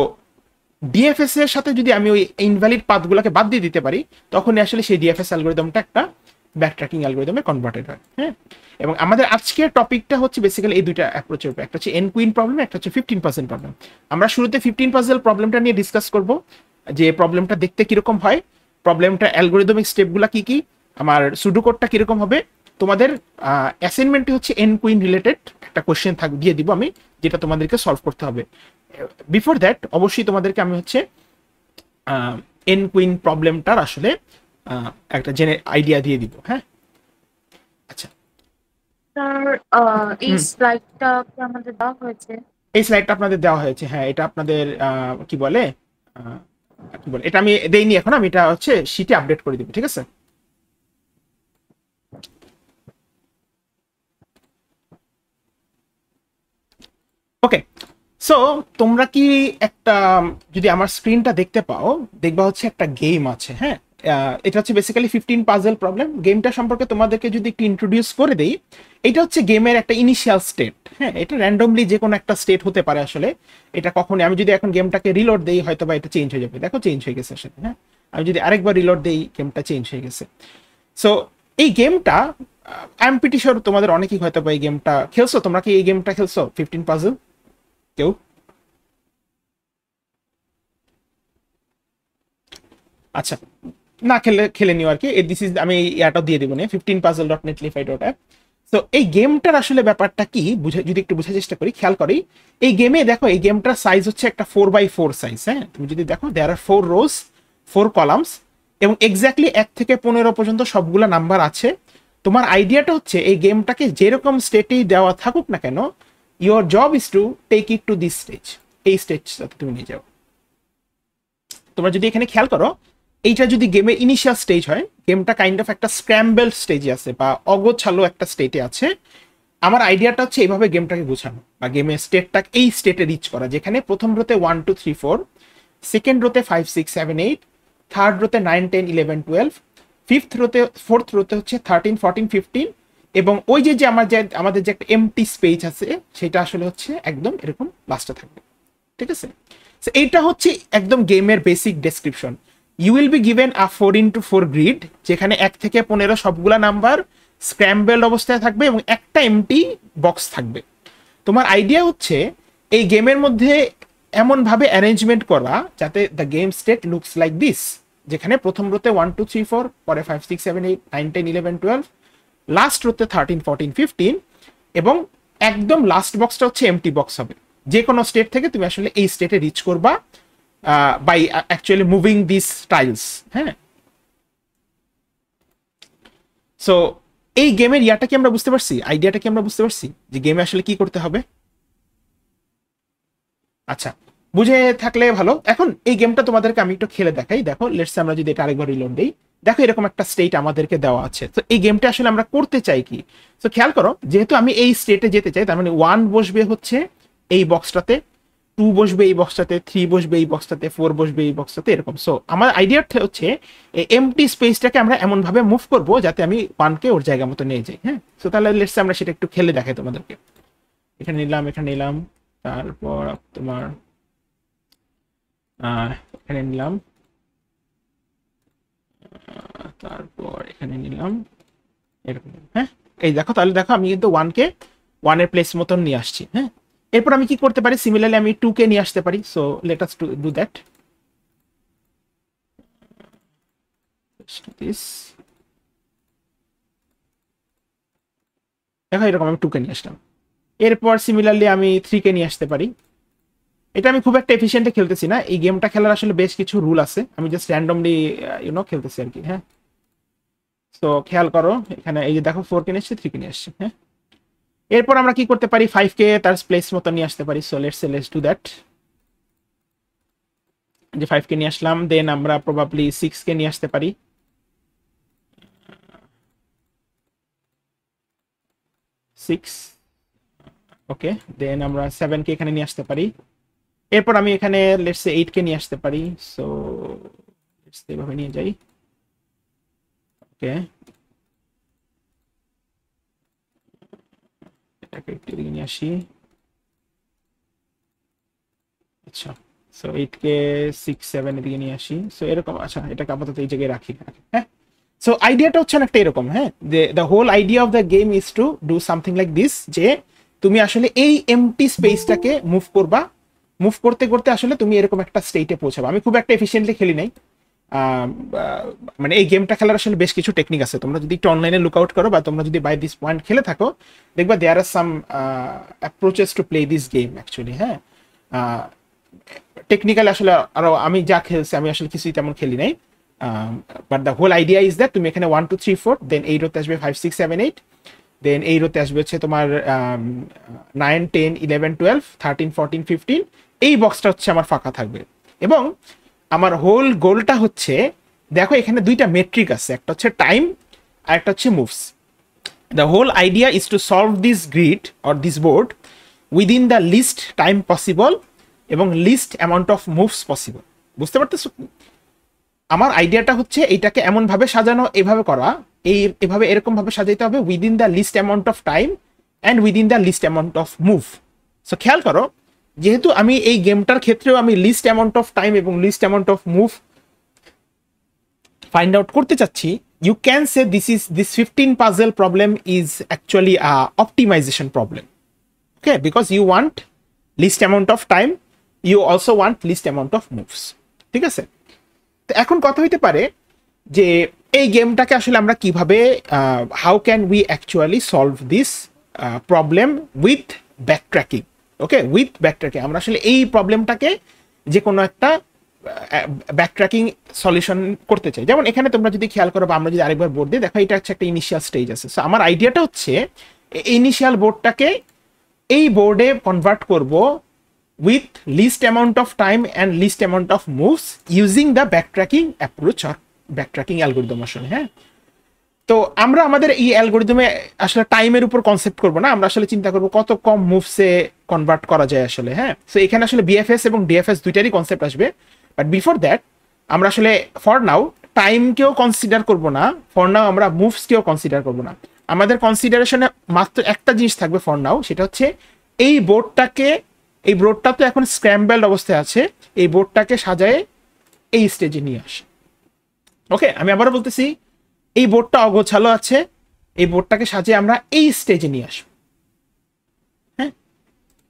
ডিএফএস এর সাথে যদি আমি ওই ইনভ্যালিড পাথগুলোকে বাদ দিয়ে দিতে পারি, তখনই আসলে সেই ডিএফএস অ্যালগরিদমটা একটা ব্যাকট্র্যাকিং অ্যালগরিদমে কনভার্টেড হয়। হ্যাঁ, এবং আমাদের আজকের টপিকটা হচ্ছে বেসিক্যালি এই দুইটা অ্যাপ্রোচের উপর, একটা হচ্ছে এন কুইন প্রবলেম, একটা হচ্ছে 15% প্রবলেম। আমরা শুরুতে 15% প্রবলেমটা নিয়ে ডিসকাস করব, যে প্রবলেমটা দেখতে কিরকম হয়, প্রবলেমটা অ্যালগরিদমিক স্টেপগুলো কি কি, আমার সুডো কোডটা কিরকম হবে। তোমাদের অ্যাসাইনমেন্টটি হচ্ছে এন কুইন রিলেটেড একটা কোশ্চেন দিয়ে দিব আমি, যেটা তোমাদেরকে সলভ করতে হবে। বিফোর দ্যাট অবশ্যই তোমাদেরকে আমি হচ্ছে এন কুইন প্রবলেমটার আসলে একটা জেনে আইডিয়া দিয়ে দিব। হ্যাঁ, আচ্ছা স্যার, এই স্লাইডটা কি আমাদের দেওয়া হয়েছে? এই স্লাইডটা আপনাদের দেওয়া হয়েছে। হ্যাঁ, এটা আপনাদের কি বলে এটা আমি দেইনি এখন, আমি এটা হচ্ছে শীটে আপডেট করে দিব। ঠিক আছে? ওকে, সো তোমরা কি একটা, যদি আমার স্ক্রিনটা দেখতে পাও, দেখবা হচ্ছে একটা গেম আছে। হ্যাঁ, এটা হচ্ছে বেসিক্যালি 15 প্রবলেম। গেমটা সম্পর্কে তোমাদেরকে যদি একটু ইন্ট্রোডিউস করে দেই, এটা হচ্ছে গেমের একটা ইনিশিয়াল স্টেট। হ্যাঁ, এটা র্যান্ডমলি যে কোনো একটা স্টেট হতে পারে আসলে। এটা কখনই, আমি যদি এখন গেমটাকে রিলোড দেই, হয়তো বা এটা চেঞ্জ হয়ে যাবে। দেখো চেঞ্জ হয়ে গেছে আসলে। হ্যাঁ, আমি যদি আরেকবার রিলোড দেই, গেমটা চেঞ্জ হয়ে গেছে। সো এই গেমটা আই এম প্রিটি শিওর তোমাদের অনেকেই হয়তো বা এই গেমটা খেলছো। তোমরা কি এই গেমটা খেলছো 15 কেউ? আচ্ছা, না খেলে খেলে নিও আর কি। দিস ইজ, আমি ইয়াটাও দিয়ে দিব না, 15puzzle.netlify.app। তো এই গেমটার আসলে ব্যাপারটা কি যদি একটু বোঝার চেষ্টা করি, খেয়াল করি। এই গেমে দেখো, এই গেমটার সাইজ হচ্ছে একটা 4x4 সাইজ। হ্যাঁ, তুমি যদি দেখো, দেয়ার আর 4 রোজ 4 কলামস, এবং এক্স্যাক্টলি 1 থেকে 15 পর্যন্ত সবগুলা নাম্বার আছে। তোমার আইডিয়াটা হচ্ছে এই গেমটাকে যেরকম স্টেটেই দেওয়া থাকুক না কেন, your job is to take it to this stage, এই স্টেজটাতে তুমি নিয়ে যাও। তোমরা যদি এখানে খেয়াল করো, এইটা যদি গেমের ইনিশিয়াল স্টেজ হয়, গেমটা কাইন্ড অফ একটা স্ক্র্যাম্বল স্টেজে আছে বা অগোছালো একটা স্টেটে আছে। আমার আইডিয়াটা হচ্ছে এইভাবে গেমটাকে গোছানো, বা গেমের স্টেটটা এই স্টেটে রিচ করা, যেখানে প্রথম রোতে 1 2 3 4, সেকেন্ড রোতে 5 6 7 8, থার্ড রোতে 9 10 11 12, ফোর্থ রোতে হচ্ছে 13 14 15, এবং ওই যে আমাদের যে একটা এমটি স্পেস আছে, সেটা আসলে হচ্ছে একদম এরকম লাস্টে থাকবে। ঠিক আছে? এইটা হচ্ছে একদম গেমের basic description. You will be given a 4x4 grid, যেখানে 1 থেকে 15 সবগুলা নাম্বার স্ক্র্যাম্বলড অবস্থায় থাকবে এবং একটা এমটি বক্স থাকবে। তোমার আইডিয়া হচ্ছে এই গেমের মধ্যে এমনভাবে অ্যারেঞ্জমেন্ট করা যাতে the game state looks like this, যেখানে প্রথম রোতে 1 2 3 4, পরে 5 6 7 8 9 10 11 12, লাস্ট রোতে 13 14 15, এবং একদম লাস্ট বক্সটা হচ্ছে এমটি বক্স হবে। যে কোনো স্টেট থেকে তুমি আসলে এই স্টেটে রিচ করবা by actually moving this tiles. হ্যাঁ, সো এই গেমের ইয়াটা কি আমরা বুঝতে পারছি, আইডিয়াটা কি আমরা বুঝতে পারছি যে গেমে আসলে কি করতে হবে? আচ্ছা, বুঝে থাকলে ভালো। এখন এই গেমটা তোমাদেরকে আমি একটু খেলে দেখাই। দেখো, লেটস আমরা যদি এটা আরেকবার রিলোড দেই, দেখো এরকম একটা স্টেট আমাদেরকে দেওয়া আছে। তো এই গেমটা আসলে আমরা করতে চাই কি? তো খেয়াল করো, যেহেতু আমি এই স্টেটে যেতে চাই, তার মানে 1 বসবে হচ্ছে এই বক্সটাতে, 2 বসবে এই বক্সটাতে, 3 বসবে এই বক্সটাতে, 4 বসবে এই বক্সটাতে, এরকম। সো আমার আইডিয়াটা হচ্ছে এই এমটি স্পেসটাকে আমরা এমনভাবে মুভ করব যাতে আমি 1কে ওর জায়গা মতো নিয়ে যাই। হ্যাঁ, সো তাহলে লেটস আমরা সেটা একটু খেলে দেখাই তোমাদেরকে। এখানে নিলাম, এখানে নিলাম, তারপর তোমার এখানে নিলাম, তারপর এখানে নিলাম, এরকম। হ্যাঁ, এই দেখো, তাহলে দেখো আমি কিন্তু 1কে 1 এর প্লেস মতন নিয়ে আসছি। হ্যাঁ, এরপর আমি কি করতে পারি, সিমিলারলি আমি 2কে নিয়ে আসতে পারি। So let us do that. দেখো এরকম আমি 2কে নিয়ে আসলাম। এরপর সিমিলারলি আমি 3কে নিয়ে আসতে পারি। এটা আমি খুব একটা এফিসিয়েন্টে খেলতেছি না, এই গেমটা খেলার আসলে বেশ কিছু রুল আছে, আমি জাস্ট র্যান্ডমলি খেলতেছি আর কি। হ্যাঁ, তো খেয়াল করো এখানে এই যে দেখো 4কে নিয়ে আসছে, 3কে নিয়ে আসছে। হ্যাঁ, এরপর আমরা কি করতে পারি, 5কে তার প্লেস মতো নিয়ে আসতে পারি। So let's do that. যে 5কে নিয়ে আসলাম, দেন আমরা প্রবাবলি 6কে নিয়ে আসতে পারি। 6, ওকে। দেন আমরা 7কে এখানে নিয়ে আসতে পারি। এরপর আমি এখানে লেটস সে 8কে নিয়ে আসতে পারি। সো লেটস এভাবে নিয়ে যাই। ওকে, এটাকে একটু এদিকে নিয়ে আসি। আচ্ছা, সো 8কে 6, 7 এদিকে নিয়ে আসি। সো এরকম। আচ্ছা, এটাকে আপাতত এই জায়গায় রাখি। হ্যাঁ, সো আইডিয়াটা হচ্ছে অনেকটা এরকম। হ্যাঁ, the whole idea of the game is to do something like this, যে তুমি আসলে এই এমটি স্পেসটাকে মুভ করবা, মুভ করতে করতে আসলে তুমি এরকম একটা স্টেটে পৌঁছাবে। আমি খুব একটা এফিসিয়েন্টলি খেলি নাই, মানে এই গেমটা খেলার আসলে বেশ কিছু টেকনিক আছে। তোমরা যদি একটু অনলাইনে লুক আউট করো, বা তোমরা যদি বাই দিস পয়েন্ট খেলে থাকো, দেখবা there are some approaches to play this game actually. হ্যাঁ, টেকনিক্যাল আসলে আরো আমি যা খেলছি, আমি আসলে কিছুই তেমন খেলি নাই। But the whole idea is that তুমি এখানে 1 2 3 4, দেন এই রোতে আসবে 5 6 7 8, দেন এই রোতে আসবে হচ্ছে তোমার 9 10 11 12 13 14 15। এই বক্সটা হচ্ছে আমার ফাঁকা থাকবে, এবং আমার হোল গোলটা হচ্ছে, দেখো এখানে দুইটা মেট্রিক আছে, একটা হচ্ছে টাইম আর একটা হচ্ছে moves. The whole idea is to solve this grid or this board within the least time possible এবং least amount of moves possible. বুঝতে পারতেছো? আমার আইডিয়াটা হচ্ছে এইটাকে এমন ভাবে সাজানো, এভাবে করা, এভাবে এরকম ভাবে সাজাইতে হবে within the least amount of time and within the least amount of move. So খেয়াল করো, যেহেতু আমি এই গেমটার ক্ষেত্রেও আমি লিস্ট অ্যামাউন্ট অফ টাইম এবং least amount of move find out করতে চাচ্ছি, you can say this 15 puzzle problem is actually a optimization problem. Okay, because you want least amount of time, you also want least amount of moves. ঠিক আছে? তো এখন কথা হইতে পারে যে এই গেমটাকে আসলে আমরা কিভাবে how can we actually solve this problem with backtracking. Okay, with backtracking আমরা আসলে এই প্রবলেমটাকে যে কোনো একটা ব্যাকট্র্যাকিং সলিউশন করতে চাই। যেমন এখানে তোমরা যদি খেয়াল করো, বা আমরা যদি আরেকবার বোর্ড দিই, দেখো এটা হচ্ছে একটা ইনিশিয়াল স্টেজ আছে। সো আমার আইডিয়াটা হচ্ছে ইনিশিয়াল বোর্ডটাকে এই বোর্ডে কনভার্ট করব with least amount of time and least amount of moves using the backtracking approach or backtracking algorithm আসলে। হ্যাঁ, তো আমরা আমাদের এই অ্যালগরিদমে আসলে টাইমের উপর কনসেপ্ট করব না, আমরা আসলে চিন্তা করব কত কম মুভসে কনভার্ট করা যায় আসলে। হ্যাঁ, সো এখানে আসলে বিএফএস এবং ডিএফএস দুইটারই কনসেপ্ট আসবে। বাট বিফোর দ্যাট আমরা আসলে ফর নাও টাইমকেও কনসিডার করব না, ফর নাও আমরা মুভসকেও কনসিডার করব না। আমাদের কনসিডারেশনে মাত্র একটা জিনিস থাকবে ফর নাও, সেটা হচ্ছে এই বোর্ডটাকে, এই বোর্ডটা তো এখন স্ক্র্যাম্বলড অবস্থায় আছে, এই বোর্ডটাকে সাজায় এই স্টেজে নিয়ে আসে। ওকে, আমি আবারও বলতেছি, এই বোর্ডটা অগোছালো আছে, এই বোর্ডটাকে সাজিয়ে আমরা এই স্টেজে নিয়ে আসবো। হ্যাঁ,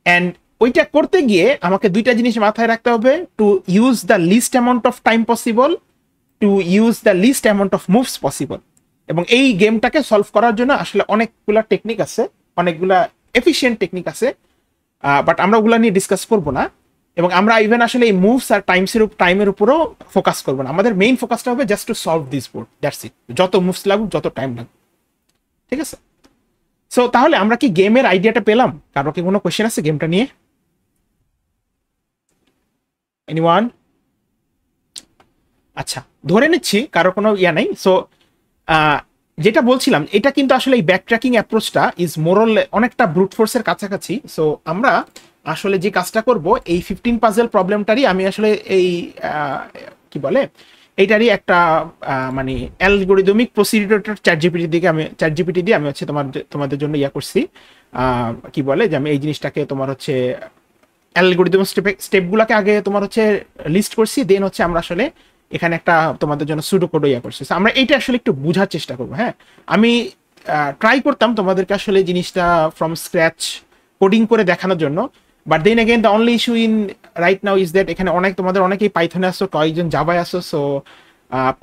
অ্যান্ড ওইটা করতে গিয়ে আমাকে দুইটা জিনিস মাথায় রাখতে হবে, to use the least amount of time possible, to use the least amount of moves possible. এবং এই গেমটাকে সলভ করার জন্য আসলে অনেকগুলা টেকনিক আছে, অনেকগুলা এফিশিয়েন্ট টেকনিক আছে, বাট আমরা ওগুলা নিয়ে ডিসকাস করবো না। এবং আমরা ইভেন আসলে এই মুভস আর টাইমের উপরও ফোকাস করবো না। আমাদের মেইন ফোকাসটা হবে just two solve this board, that's it. যত মুভস লাগুক, যত টাইম লাগুক, ঠিক আছে? সো তাহলে আমরা কি গেমের আইডিয়াটা পেলাম? কারো কি কোনো কোয়েশ্চেন আছে গেমটা নিয়ে? এনিওয়ান? আচ্ছা, ধরে নিচ্ছি কারো কোনো ইয়া নাই। সো যেটা বলছিলাম, এটা কিন্তু আসলে এই ব্যাক ট্র্যাকিং অ্যাপ্রোচটা ইজ মোরল অনেকটা ব্রুট ফোর্সের কাছাকাছি। সো আমরা আসলে যে কাজটা করব, এই 15 পাজল প্রবলেমটারই আমি আসলে এই কি বলে এইটারই একটা মানে অ্যালগোরিদমিক প্রসিডিউরটার চ্যাট জিপিটি দিয়ে আমি হচ্ছে তোমাদের জন্য ইয়া করছি, কি বলে যে আমি এই জিনিসটাকে তোমার হচ্ছে অ্যালগোরিদম স্টেপগুলোকে আগে তোমার হচ্ছে লিস্ট করছি, দেন হচ্ছে আমরা আসলে এখানে একটা তোমাদের জন্য সুডো কোড ইয়া করছি। So আমরা এইটা আসলে একটু বোঝার চেষ্টা করবো। হ্যাঁ, আমি ট্রাই করতাম তোমাদেরকে আসলে জিনিসটা ফ্রম স্ক্র্যাচ কোডিং করে দেখানোর জন্য, but then again the only issue in right now is that এখানে তোমাদের অনেকেই পাইথনে আসো, কয়েকজন জাভায় আসো। সো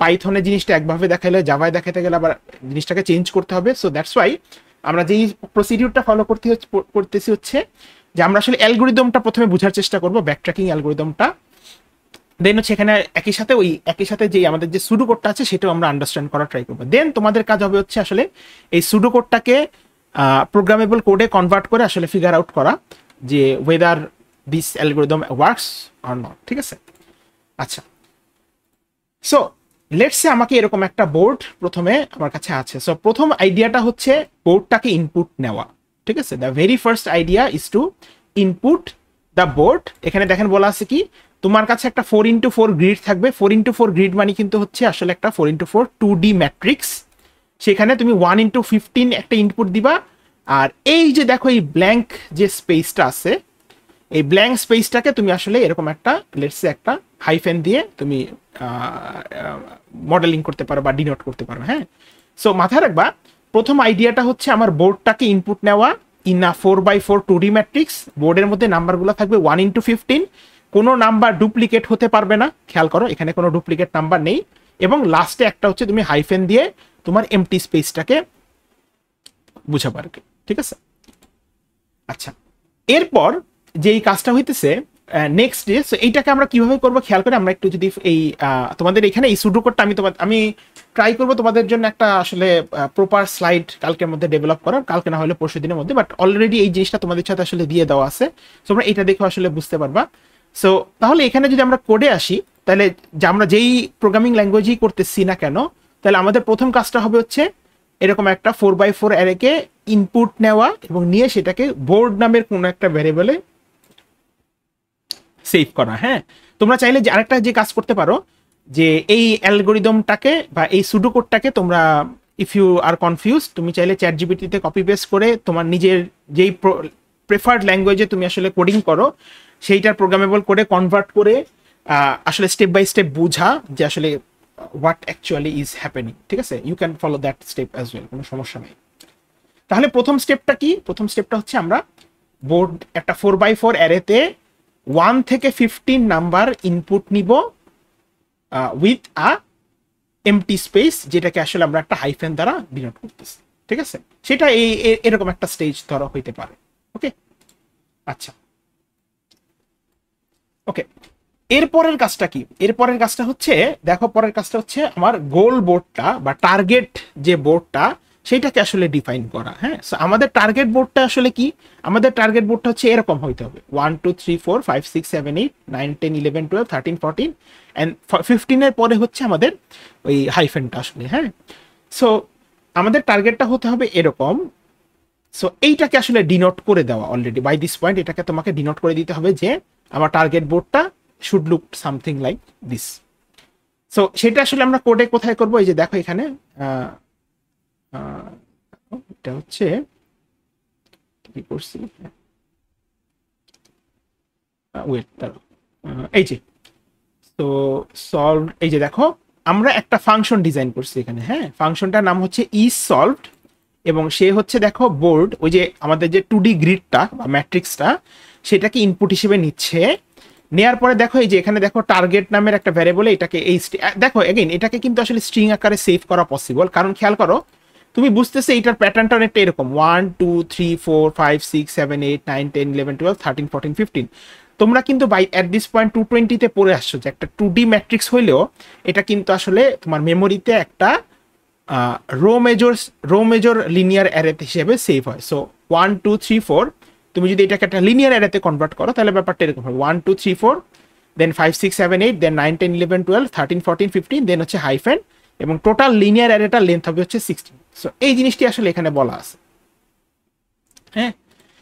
পাইথনে জিনিসটা একভাবে দেখাইলে জাভায় দেখাতে গেলে আবার জিনিসটাকে চেঞ্জ করতে হবে। সো দ্যাটস ওয়াই আমরা যেই প্রসিডিউরটা ফলো করতেছি হচ্ছে যে আমরা আসলে অ্যালগোরিদমটা প্রথমে বোঝার চেষ্টা করবো, ব্যাকট্র্যাকিং অ্যালগোরিদমটা। দেন হচ্ছে এখানে একই সাথে যে আমাদের যে সুডো কোডটা আছে সেটাও আমরা আন্ডারস্ট্যান্ড করার ট্রাই করবো। দেন তোমাদের কাজ হবে হচ্ছে আসলে এই সুডো কোডটাকে প্রোগ্রামেবল কোডে কনভার্ট করে আসলে ফিগার আউট করা যে weather this algorithm works or not. ঠিক আছে, আচ্ছা। সো লেটস সে আমাকে এরকম একটা বোর্ড প্রথমে আমার কাছে আছে। সো প্রথম আইডিয়াটা হচ্ছে বোর্ডটাকে ইনপুট নেওয়া। ঠিক আছে, the very first idea is to input the board. এখানে দেখেন বলা আছে কি, তোমার কাছে একটা 4x4 গ্রিড থাকবে। 4x4 গ্রিড মানে কিন্তু হচ্ছে আসলে একটা 4x4 2D ম্যাট্রিক্স। সেখানে তুমি 1x15 একটা ইনপুট দিবা। আর এই যে দেখো এই ব্ল্যাঙ্ক যে স্পেসটা আছে, এই ব্ল্যাঙ্ক স্পেসটাকে তুমি আসলে এরকম একটা লেটসে একটা হাইফেন দিয়ে তুমি মডেলিং করতে পারো বা ডিনোট করতে পারো। হ্যাঁ, সো মাথায় রাখবা প্রথম আইডিয়াটা হচ্ছে আমার বোর্ডটাকে ইনপুট নেওয়া in a 4x4 2D matrix. বোর্ডের মধ্যে নাম্বারগুলো থাকবে 1x15, কোনো নাম্বার ডুপ্লিকেট হতে পারবে না। খেয়াল করো এখানে কোনো ডুপ্লিকেট নাম্বার নেই। এবং লাস্টে একটা হচ্ছে তুমি হাইফেন দিয়ে তোমার এমটি স্পেসটাকে বুঝাবো আর কি। ঠিক আছে, আচ্ছা। এরপর যেই কাজটা হইতেছে নেক্সট ডে, সো এইটাকে আমরা কিভাবে করবো খেয়াল করে আমরা একটু যদি এই তোমাদের এখানে এই সুডো কোডটা আমি ট্রাই করবো তোমাদের জন্য একটা আসলে প্রপার স্লাইড কালকের মধ্যে ডেভেলপ করার, কালকে না হলে পরশু দিনের মধ্যে, বাট অলরেডি এই জিনিসটা তোমাদের সাথে আসলে দিয়ে দেওয়া আছে। সো আমরা এটা দেখে আসলে বুঝতে পারবা। সো তাহলে এখানে যদি আমরা কোডে আসি, তাহলে যে আমরা যেই প্রোগ্রামিং ল্যাঙ্গুয়েজই করতেছি না কেন, তাহলে আমাদের প্রথম কাজটা হবে হচ্ছে এরকম একটা 4x4 অ্যারেকে ইনপুট নেওয়া এবং নিয়ে সেটাকে বোর্ড নামের কোনো একটা ভ্যারিয়েবলে সেভ করা। হ্যাঁ, তোমরা চাইলে যে আরেকটা যে কাজ করতে পারো, যে এই অ্যালগোরিদমটাকে বা এই সুডো কোডটাকে তোমরা ইফ ইউ আর কনফিউজ, তুমি চাইলে চ্যাট জিপিটিতে কপি পেস্ট করে তোমার নিজের যেই প্রেফার্ড ল্যাঙ্গুয়েজে তুমি আসলে কোডিং করো সেইটার প্রোগ্রামেবল কোডে কনভার্ট করে আসলে স্টেপ বাই স্টেপ বোঝা যে আসলে হোয়াট অ্যাকচুয়ালি ইজ হ্যাপেনিং। ঠিক আছে, you can follow that step as well, কোনো সমস্যা নেই। তাহলে প্রথম স্টেপটা কি? প্রথম স্টেপটা হচ্ছে আমরা বোর্ড একটা 4x4 অ্যারেতে 1 থেকে 15 নাম্বার ইনপুট নিব উইথ আ এমটি স্পেস, যেটাকে আসলে আমরা একটা হাইফেন দ্বারা ডিনোট করতেছি। ঠিক আছে, সেটা এরকম একটা স্টেজ ধরা হইতে পারে। ওকে, আচ্ছা, ওকে। এরপরের কাজটা কি? এরপরের কাজটা হচ্ছে দেখো, পরের কাজটা হচ্ছে আমার গোল বোর্ডটা বা টার্গেট যে বোর্ডটা সেইটাকে আসলে ডিফাইন করা। হ্যাঁ, সো আমাদের টার্গেট বোর্ডটা আসলে কি? আমাদের টার্গেট বোর্ডটা হচ্ছে এরকম হইতে হবে 1 2 3 4 5 6 7 8 9 10 11 12 13 14 অ্যান্ড 15 এর পরে হচ্ছে আমাদের ওই হাইফেনটা আসলে। হ্যাঁ, সো আমাদের টার্গেটটা হতে হবে এরকম। সো এইটাকে আসলে ডিনোট করে দেওয়া অলরেডি বাই দিস পয়েন্ট, এটাকে তোমাকে ডিনোট করে দিতে হবে যে আমার টার্গেট বোর্ডটা should look something like this. So সেটা আসলে আমরা কোডে কোথায় করবো? এই যে দেখো এখানে এটা হচ্ছে কি করছি, ওয়েট এই যে তো সলভ, এই যে দেখো আমরা একটা ফাংশন ডিজাইন করছি এখানে। হ্যাঁ, ফাংশনটার নাম হচ্ছে ইজ সলভড এবং সে হচ্ছে দেখো বোর্ড, ওই যে আমাদের যে 2D গ্রিডটা বা ম্যাট্রিক্সটা সেটাকে ইনপুট হিসেবে নিচ্ছে। নেয়ার পরে দেখো এই যে এখানে দেখো টার্গেট নামের একটা ভ্যারিয়েবলে এটাকে এই দেখো এগেইন এটাকে কিন্তু আসলে স্ট্রিং আকারে সেভ করা পসিবল, কারণ খেয়াল করো তুমি বুঝতেছো এইটার প্যাটার্নটা অনেকটা এরকম 1 2 3 4 5 6 7 8 9 10 11 12 13 14 15। তোমরা কিন্তু বাই অ্যাট দিস পয়েন্ট 220 তে পড়ে আসছো যে একটা 2D ম্যাট্রিক্স হইলেও এটা কিন্তু আসলে তোমার মেমোরিতে একটা রো মেজর লিনিয়ার অ্যারে হিসেবে সেভ হয়। সো 1 2 3 4 তুমি যদি এটাকে একটা লিনিয়ার অ্যারেতে কনভার্ট করো তাহলে ব্যাপারটা এরকম হবে 1 2 3 4 দেন 5 6 7 8 দেন 9 10 11 12 13 14 15 দেন হচ্ছে হাইফেন এবং টোটাল লিনিয়ার অ্যারেটার লেন্থ হবে হচ্ছে 16। সো এই জিনিসটি আসলে এখানে বলা আছে। হ্যাঁ,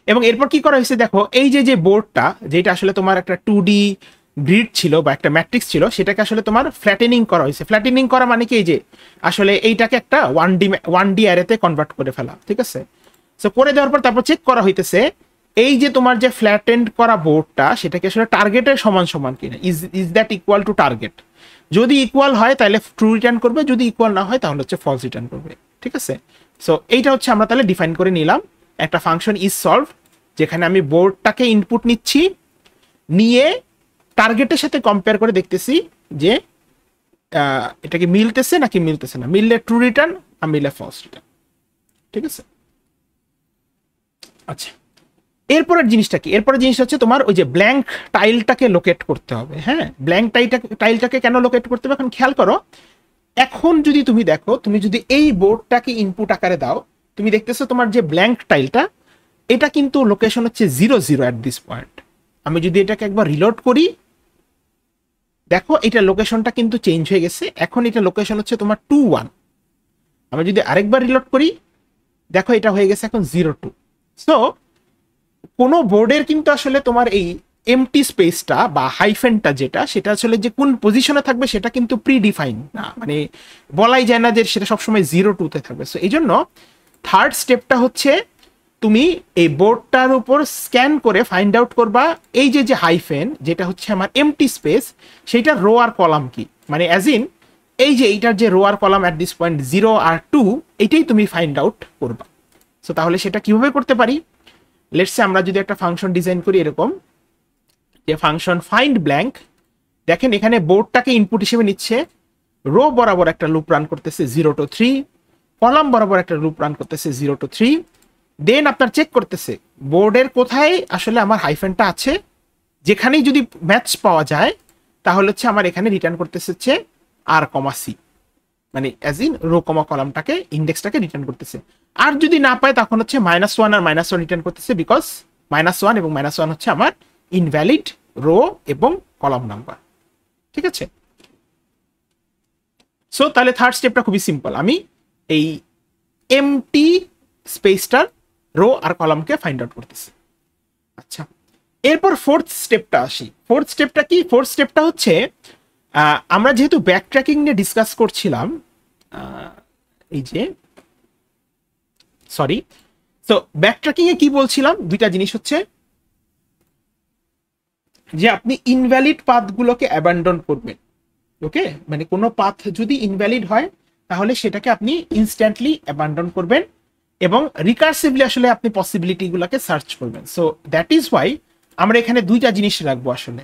এবং এরপর কি করা হয়েছে দেখো, এই যে বোর্ডটা যেটা আসলে তোমার একটা 2D গ্রিড ছিল বা একটা ম্যাট্রিক্স ছিল, সেটাকে আসলে তোমার ফ্ল্যাটেনিং করা হয়েছে। ফ্ল্যাটেনিং করা মানে কি, এই যে আসলে এইটাকে একটা 1D অ্যারেতে কনভার্ট করে ফেলা, ঠিক আছে। সো করে দেওয়ার পর তারপর চেক করা হইতেছে এই যে তোমার যে ফ্ল্যাটেন্ড করা বোর্ডটা সেটাকে আসলে টার্গেটের সমান সমান কিনা, is that equal to target. যদি ইকুয়াল হয় তাহলে ট্রু রিটার্ন করবে, যদি ইকুয়াল না হয় তাহলে হচ্ছে ফলস রিটার্ন করবে, ঠিক আছে। সো এইটা হচ্ছে আমরা তাহলে ডিফাইন করে নিলাম একটা ফাংশন ইজ সলভ, যেখানে আমি বোর্ডটাকে ইনপুট নিচ্ছি, নিয়ে টার্গেটের সাথে কম্পেয়ার করে দেখতেছি যে এটা কি মিলতেছে নাকি মিলতেছে না, মিললে ট্রু রিটার্ন আর মিললে ফলস রিটার্ন, ঠিক আছে। আচ্ছা, এরপরের জিনিসটা কি, এরপরের জিনিসটা হচ্ছে তোমার ওই যে ব্ল্যাঙ্ক টাইলটাকে লোকেট করতে হবে। হ্যাঁ, ব্ল্যাঙ্ক টাইলটাকে কেন লোকেট করতে হবে এখন খেয়াল করো। এখন যদি তুমি দেখো, তুমি যদি এই বোর্ডটাকে ইনপুট আকারে দাও, তুমি দেখতেছো তোমার যে ব্ল্যাঙ্ক টাইলটা এটা কিন্তু লোকেশন হচ্ছে 0 0 অ্যাট দিস পয়েন্ট। আমি যদি এটাকে একবার রিলোড করি, দেখো এটা লোকেশনটা কিন্তু চেঞ্জ হয়ে গেছে, এখন এটা লোকেশন হচ্ছে তোমার 2 1। আমি যদি আরেকবার রিলোড করি, দেখো এটা হয়ে গেছে এখন 0 2। সো কোনো বোর্ডের কিন্তু আসলে তোমার এই এমটি স্পেসটা বা হাইফেনটা যেটা, সেটা আসলে যে কোন পজিশনে থাকবে সেটা কিন্তু প্রিডিফাইন না, মানে বলাই যায় না যে সেটা সবসময় 0 2-তে থাকবে। সো এই জন্য থার্ড স্টেপটা হচ্ছে তুমি এই বোর্ডটার উপর স্ক্যান করে ফাইন্ড আউট করবা এই যে হাইফেন যেটা হচ্ছে আমার এমটি স্পেস, সেইটা রো আর কলাম কি, মানে অ্যাজ ইন এই যে এইটার যে রো আর কলাম অ্যাট দিস পয়েন্ট 0 আর 2, এটাই তুমি ফাইন্ড আউট করবা। সো তাহলে সেটা কিভাবে করতে পারি, লেটস সে আমরা যদি একটা ফাংশন ডিজাইন করি এরকম, যে ফাংশন ফাইন্ড ব্ল্যাঙ্ক, দেখেন এখানে বোর্ডটাকে ইনপুট হিসেবে নিচ্ছে, রো বরাবর একটা লুপ রান করতেছে 0 to 3, কলাম বরাবর একটা লুপ রান করতেছে 0 to 3, দেন আপনার চেক করতেছে বোর্ডের কোথায় আসলে আমার হাইফেনটা আছে, যেখানেই যদি ম্যাচ পাওয়া যায় তাহলে হচ্ছে আমার এখানে রিটার্ন করতেছে হচ্ছে আর কমা সি, মানে অ্যাজ ইন রো কমা কলামটাকে ইন্ডেক্সটাকে রিটার্ন করতেছে। আর যদি না পায় তখন হচ্ছে -1 আর -1 রিটার্ন করতেছে, বিকজ -1 এবং -1 হচ্ছে আমার ইনভ্যালিড রো এবং কলাম নাম্বার, ঠিক আছে। সো তাহলে থার্ড স্টেপটা খুবই সিম্পল, আমি এই এমটি স্পেসটার রো আর কলামকে ফাইন্ড আউট করতেছি। আচ্ছা, এরপর ফোর্থ স্টেপটা আসি। ফোর্থ স্টেপটা কি, ফোর্থ স্টেপটা হচ্ছে আমরা যেহেতু ব্যাক ট্র্যাকিং নিয়ে ডিসকাস করছিলাম, এই যে সরি, তো ব্যাক ট্র্যাকিং এ কি বলছিলাম, দুইটা জিনিস হচ্ছে যে আপনি ইনভ্যালিড পাথগুলোকে অ্যাবান্ডন করবেন। ওকে, মানে কোনো পাথ যদি ইনভ্যালিড হয় তাহলে সেটাকে আপনি ইনস্ট্যান্টলি অ্যাবান্ডন করবেন এবং রিকার্সিভলি আসলে আপনি পসিবিলিটিগুলোকে সার্চ করবেন। সো দ্যাট ইজ ওয়াই আমরা এখানে দুইটা জিনিস রাখবো আসলে।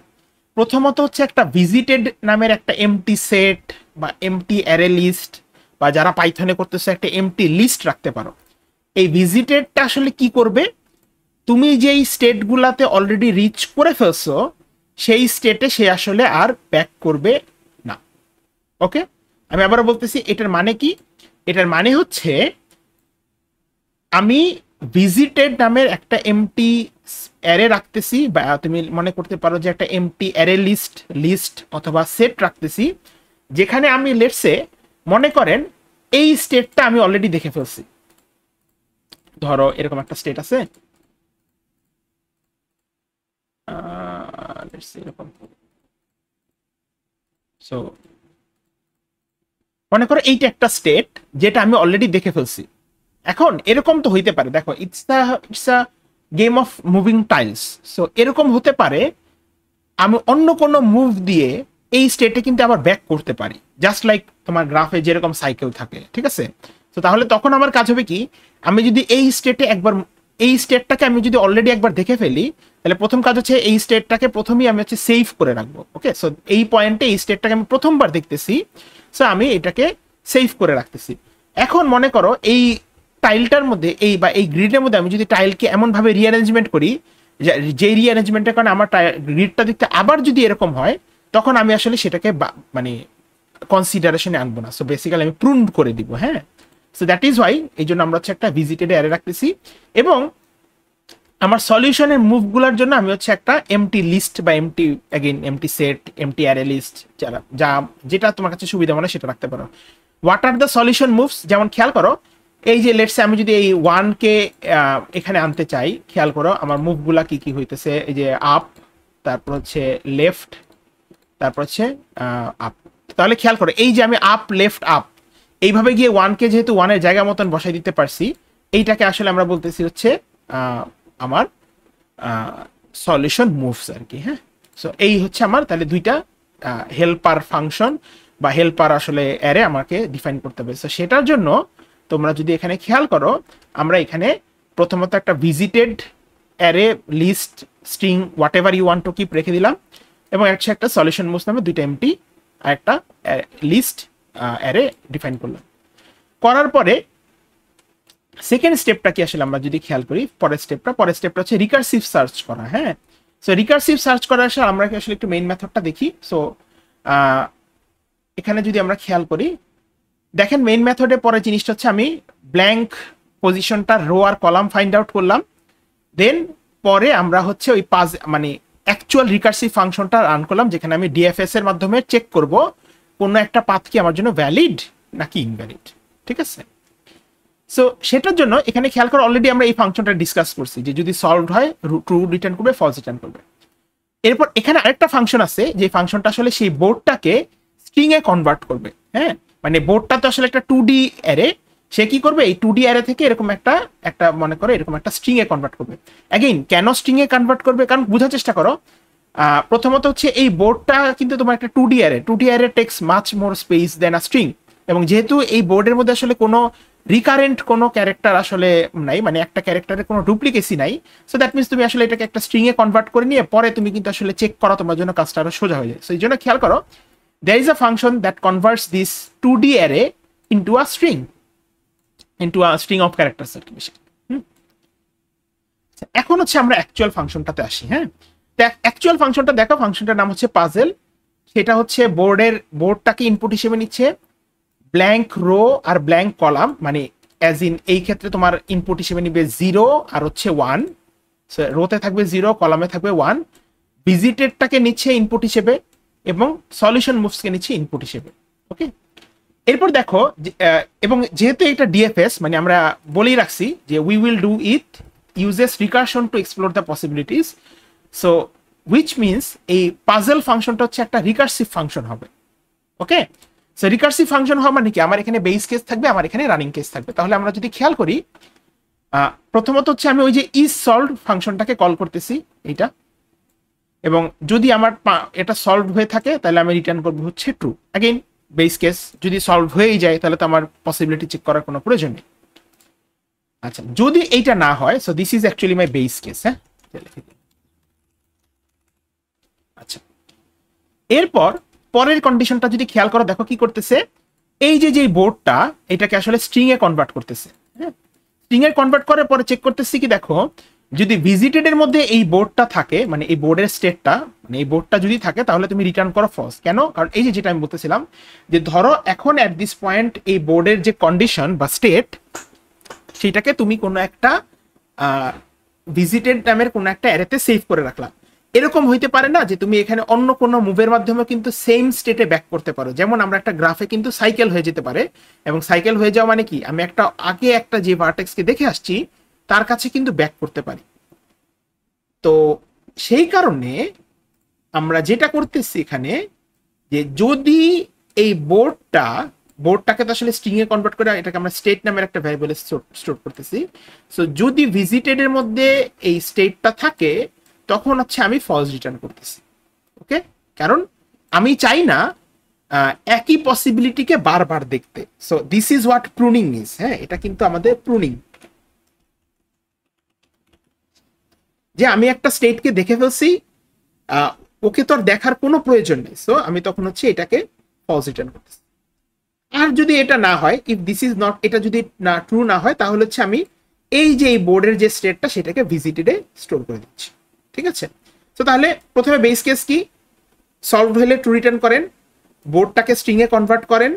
প্রথমত হচ্ছে একটা ভিজিটেড নামের একটা এমটি সেট বা এমটি অ্যারে লিস্ট, বা যারা পাইথনে করতেছে একটা এমটি লিস্ট রাখতে পারো। এই ভিজিটেডটা আসলে কি করবে, তুমি যেই স্টেটগুলাতে অলরেডি রিচ করে ফেলছো সেই স্টেটে সে আসলে আর ব্যাক করবে না। ওকে, আমি আবারও বলতেছি এটার মানে কি, এটার মানে হচ্ছে আমি ভিজিটেড নামের একটা এমটি অ্যারে রাখতেছি, বা তুমি মনে করতে পারো যে একটা এমটি অ্যারে লিস্ট অথবা সেট রাখতেছি, যেখানে আমি লেটসে মনে করেন এই স্টেটটা আমি অলরেডি দেখে ফেলছি। ধরো এরকম একটা স্টেট আছে, এরকম, সো মনে করো এইটা একটা স্টেট যেটা আমি অলরেডি দেখে ফেলছি। এখন এরকম তো হইতে পারে, দেখো it's a game of moving tiles. So এরকম হতে পারে আমি অন্য কোনো মুভ দিয়ে এই স্টেটে কিন্তু আবার ব্যাক করতে পারি, জাস্ট লাইক তোমার গ্রাফে যেরকম সাইকেল থাকে, ঠিক আছে। তো তাহলে তখন আমার কাজ হবে কি, আমি যদি এই স্টেটে একবার, এই স্টেটটাকে আমি যদি অলরেডি একবার দেখে ফেলি, তাহলে প্রথম কাজ হচ্ছে এই স্টেটটাকে প্রথমেই আমি হচ্ছে সেভ করে রাখবো। ওকে, সো এই পয়েন্টে এই স্টেটটাকে আমি প্রথমবার দেখতেছি, সো আমি এটাকে সেভ করে রাখতেছি। এখন মনে করো এই টাইলটার মধ্যে এই বা এই গ্রিডের মধ্যে আমি যদি টাইলকে এমনভাবে রিঅ্যারেঞ্জমেন্ট করি যে রিঅ্যারেঞ্জমেন্টের কারণে আমার গ্রিডটা দেখতে আবার যদি এরকম হয়, তখন আমি আসলে সেটাকে মানে কনসিডারেশনে আনবো না। সো বেসিক্যালি আমি প্রুন করে দিব। হ্যাঁ, সো দ্যাট ইজ ওয়াই এই জন্য আমরা হচ্ছে একটা ভিজিটেড অ্যারে রাখতেছি। এবং আমার সলিউশনের মুভগুলোর জন্য আমি হচ্ছে একটা এমটি লিস্ট বা empty set, empty array list, যা যেটা তোমার কাছে সুবিধা মনে সেটা রাখতে পারো। What are the solution moves, যেমন খেয়াল করো এই যে লেটস আমি যদি এই 1 কে এখানে আনতে চাই, খেয়াল করো আমার মুভগুলা কি কি হইতেছে। এই যে আপ, তারপর হচ্ছে লেফট, তারপর হচ্ছে আপ। তাহলে খেয়াল করো এই যে আমি আপ লেফট আপ এইভাবে গিয়ে 1 কে যেহেতু 1 এর জায়গা মতন বসাই দিতে পারছি, এইটাকে আসলে আমরা বলতেছি হচ্ছে আমার সলিউশন মুভস আর কি। হ্যাঁ, সো এই হচ্ছে আমার তাহলে দুইটা হেল্পার ফাংশন বা হেল্পার আসলে অ্যারে আমাকে ডিফাইন করতে হবে। সো সেটার জন্য তোমরা যদি এখানে খেয়াল করো, আমরা এখানে প্রথমত একটা visited array list string whatever you want to keep রেখে দিলাম, এবং একটা সলিউশন মুভস নামে দুইটা এমটি আর একটা লিস্ট অ্যারে ডিফাইন করলাম। করার পরে সেকেন্ড স্টেপটা কি আসলে আমরা যদি খেয়াল করি, পরের স্টেপটা হচ্ছে রিকার্সিভ সার্চ করা। হ্যাঁ, সো রিকার্সিভ সার্চ করার আসলে আমরা আসলে একটু মেইন মেথডটা দেখি। সো এখানে যদি আমরা খেয়াল করি, দেখেন মেইন মেথডে পরে জিনিসটা হচ্ছে আমি ব্ল্যাঙ্ক পজিশনটা রো আর কলাম ফাইন্ড আউট করলাম, দেন পরে আমরা হচ্ছে ওই মানে অ্যাকচুয়াল রিকার্সিভ ফাংশনটা রান করলাম, যেখানে আমি ডিএফএস এর মাধ্যমে চেক করব কোনো একটা পাথ কি আমার জন্য ভ্যালিড নাকি ইনভ্যালিড। ঠিক আছে, সো সেটার জন্য এখানে খেয়াল করে অলরেডি আমরা এই ফাংশনটা ডিসকাস করছি যে যদি সলভ হয় ট্রু রিটার্ন করবে, ফলস রিটার্ন করবে। এরপর এখানে আরেকটা ফাংশন আছে যে ফাংশনটা আসলে সেই বোর্ডটাকে স্ট্রিং এ কনভার্ট করবে। হ্যাঁ, মানে বোর্ডটা তো আসলে একটা 2D অ্যারে, সে কি করবে এই 2D অ্যারে থেকে এরকম একটা মনে করো এরকম একটা স্ট্রিং এ কনভার্ট করবে। অ্যাগেইন কেন স্ট্রিং এ কনভার্ট করবে, কারণ বোঝার চেষ্টা করো, প্রথমত হচ্ছে এই বোর্ডটা কিন্তু তোমার একটা 2D array takes much more space than a string, এবং যেহেতু এই বোর্ডের মধ্যে আসলে কোনো রিকারেন্ট কোনো ক্যারেক্টার আসলে নাই, মানে একটা ক্যারেক্টারের কোনো ডুপ্লিকেসি নাই, সো দ্যাট মিনস তুমি আসলে এটাকে একটা স্ট্রিং এ কনভার্ট করে নিয়ে পরে তুমি কিন্তু আসলে চেক করা তোমার জন্য কাজটা আরো সোজা হয়ে যায়। সো এই জন্য খেয়াল করো there is a function that converts this 2D array into a string of characters আর কি বেশি। এখন হচ্ছে আমরা অ্যাকচুয়াল ফাংশনটাতে আসি। হ্যাঁ, অ্যাকচুয়াল ফাংশনটা দেখো, ফাংশনটার নাম হচ্ছে পাজেল। সেটা হচ্ছে বোর্ডটাকে ইনপুট হিসেবে নিচ্ছে ব্ল্যাঙ্ক রো আর ব্ল্যাঙ্ক কলাম, মানে অ্যাজ ইন এই ক্ষেত্রে তোমার ইনপুট হিসেবে নিবে 0 আর হচ্ছে 1, রোতে থাকবে 0, কলামে থাকবে 1। ভিজিটেডটাকে নিচ্ছে ইনপুট হিসেবে এবং সলিউশন মুভসকে নিচ্ছে ইনপুট হিসেবে। ওকে, এরপর দেখো এবং যেহেতু এটা ডিএফএস, মানে আমরা বলেই রাখছি যে we will do it uses recursion to explore the possibilities. So which means এই পাজল ফাংশনটা হচ্ছে একটা রিকার্সিভ ফাংশন হবে। ওকে, সো রিকার্সিভ ফাংশন হওয়া মানে কি, আমার এখানে বেস কেস থাকবে, আমার এখানে রানিং কেস থাকবে। তাহলে আমরা যদি খেয়াল করি, প্রথমত হচ্ছে আমি ওই যে ইজ সলভড ফাংশনটাকে কল করতেছি এইটা, এবং যদি আমার এটা সলভ হয়ে থাকে তাহলে আমি রিটার্ন করবো হচ্ছে ট্রু। অ্যাগেইন বেস কেস যদি সলভ হয়েই যায় তাহলে তো আমার পসিবিলিটি চেক করার কোনো প্রয়োজন নেই। আচ্ছা, যদি এইটা না হয়, so this is actually my base case. হ্যাঁ, আচ্ছা, এরপর পরের কন্ডিশনটা যদি খেয়াল করো, দেখো কি করতেছে, এই যে বোর্ডটা এটাকে আসলে স্ট্রিং এ কনভার্ট করতেছে। হ্যাঁ, স্ট্রিং এ কনভার্ট করার পরে চেক করতেছি কি, দেখো যদি ভিজিটেড এর মধ্যে এই বোর্ডটা থাকে, মানে এই বোর্ডের স্টেটটা, মানে এই বোর্ডটা যদি থাকে তাহলে তুমি রিটার্ন করো ফলস। কেন, কারণ এই যেটা আমি বলতেছিলাম যে ধরো এখন অ্যাট দিস পয়েন্ট এই বোর্ডের যে কন্ডিশন বা স্টেট, সেটাকে তুমি কোনো একটা ভিজিটেড নামের কোনো একটা অ্যারেতে সেভ করে রাখলা। এরকম হইতে পারে না যে তুমি এখানে অন্য কোনো মুভের মাধ্যমে কিন্তু সেম স্টেটে ব্যাক করতে পারো। যেমন আমরা একটা গ্রাফে কিন্তু সাইকেল হয়ে যেতে পারে, এবং সাইকেল হয়ে যাওয়া মানে কি, আমি আগে একটা যে ভার্টেক্সকে দেখে আসছি তার কাছে কিন্তু ব্যাক করতে পারি। তো সেই কারণে আমরা যেটা করতেছি এখানে, যে যদি এই বোর্ডটাকে তো আসলে স্ট্রিং এ কনভার্ট করে এটাকে আমরা স্টেট নামের একটা ভ্যারিয়েবলে স্টোর করতেছি। সো যদি ভিজিটেড এর মধ্যে এই স্টেটটা থাকে তখন হচ্ছে আমি ফলস রিটার্ন করতেছি। ওকে, কারণ আমি চাই না একই পসিবিলিটিকে বারবার দেখতে। So this is what pruning is. হ্যাঁ, এটা কিন্তু আমাদের প্রুনিং, যে আমি একটা স্টেটকে দেখে ফেলছি, ওকে তো আর দেখার কোনো প্রয়োজন নেই, সো আমি তখন হচ্ছে এটাকে ফলস রিটার্ন করতেছি। আর যদি এটা না হয়, ইফ দিস ইজ নট, এটা যদি না ট্রু না হয়, তাহলে হচ্ছে আমি এই যে এই বোর্ডের যে স্টেটটা সেটাকে ভিজিটেডে স্টোর করে দিচ্ছি। ঠিক আছে, তো তাহলে প্রথমে বেস কেস কি, সলভ হলে ট্রু রিটার্ন করেন, বোর্ডটাকে স্ট্রিং এ কনভার্ট করেন,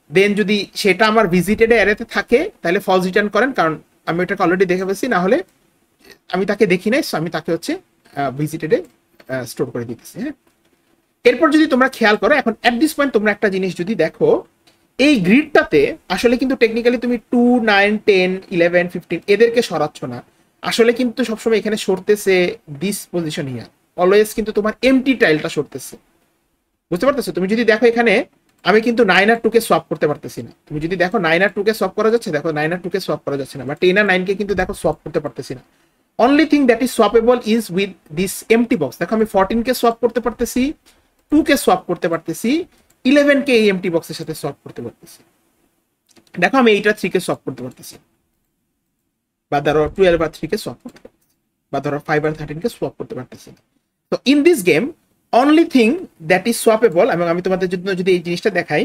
দেন যদি সেটা আমার ভিজিটেডে অ্যারেতে থাকে তাহলে ফলস রিটার্ন করেন, কারণ আমি এটাকে অলরেডি দেখে ফেলছি, না হলে আমি তাকে দেখি নাই, সো আমি তাকে হচ্ছে ভিজিটেডে স্টোর করে দিতেছি। হ্যাঁ, এরপর যদি তোমরা খেয়াল করো, এখন অ্যাট দিস পয়েন্ট তোমরা একটা জিনিস যদি দেখো, এই গ্রিডটাতে আসলে কিন্তু টেকনিক্যালি তুমি 2, 9, 10, 11, 15 এদেরকে সরাচ্ছ না, আসলে কিন্তু সবসময় এখানে সরতেছে দিস পজিশন হিয়ার, অলওয়েজ কিন্তু তোমার এমটি টাইলটা সরতেছে। বুঝতে পারতেছো? তুমি যদি দেখো এখানে আমি কিন্তু 9 আর 2 কে সোয়াপ করতে পারতেছি না। তুমি যদি দেখো 9 আর 2 কে সোয়াপ করা যাচ্ছে, দেখো 9 আর 2 কে সোয়াপ করা যাচ্ছে না, বা 10 আর 9 কে কিন্তু দেখো সোয়াপ করতে পারতেছি না। Only thing that is swappable is with this empty box. দেখো আমি 14 কে সোয়াপ করতে পারতেছি, 2 কে সোয়াপ করতে পারতেছি, 11 কে এই এমটি বক্সের সাথে সোয়াপ করতে পারতেছি। দেখো আমি এইটা 3 কে সোয়াপ করতে পারতেছি, বা ধরো 12 আর 3 কে সোয়াপ করতে পারতেছি, বা ধরো 5 আর 13 কে সোয়াপ করতে পারতেছি। তো in this game only thing that is swappable, এবং আমি তোমাদের জন্য যদি এই জিনিসটা দেখাই,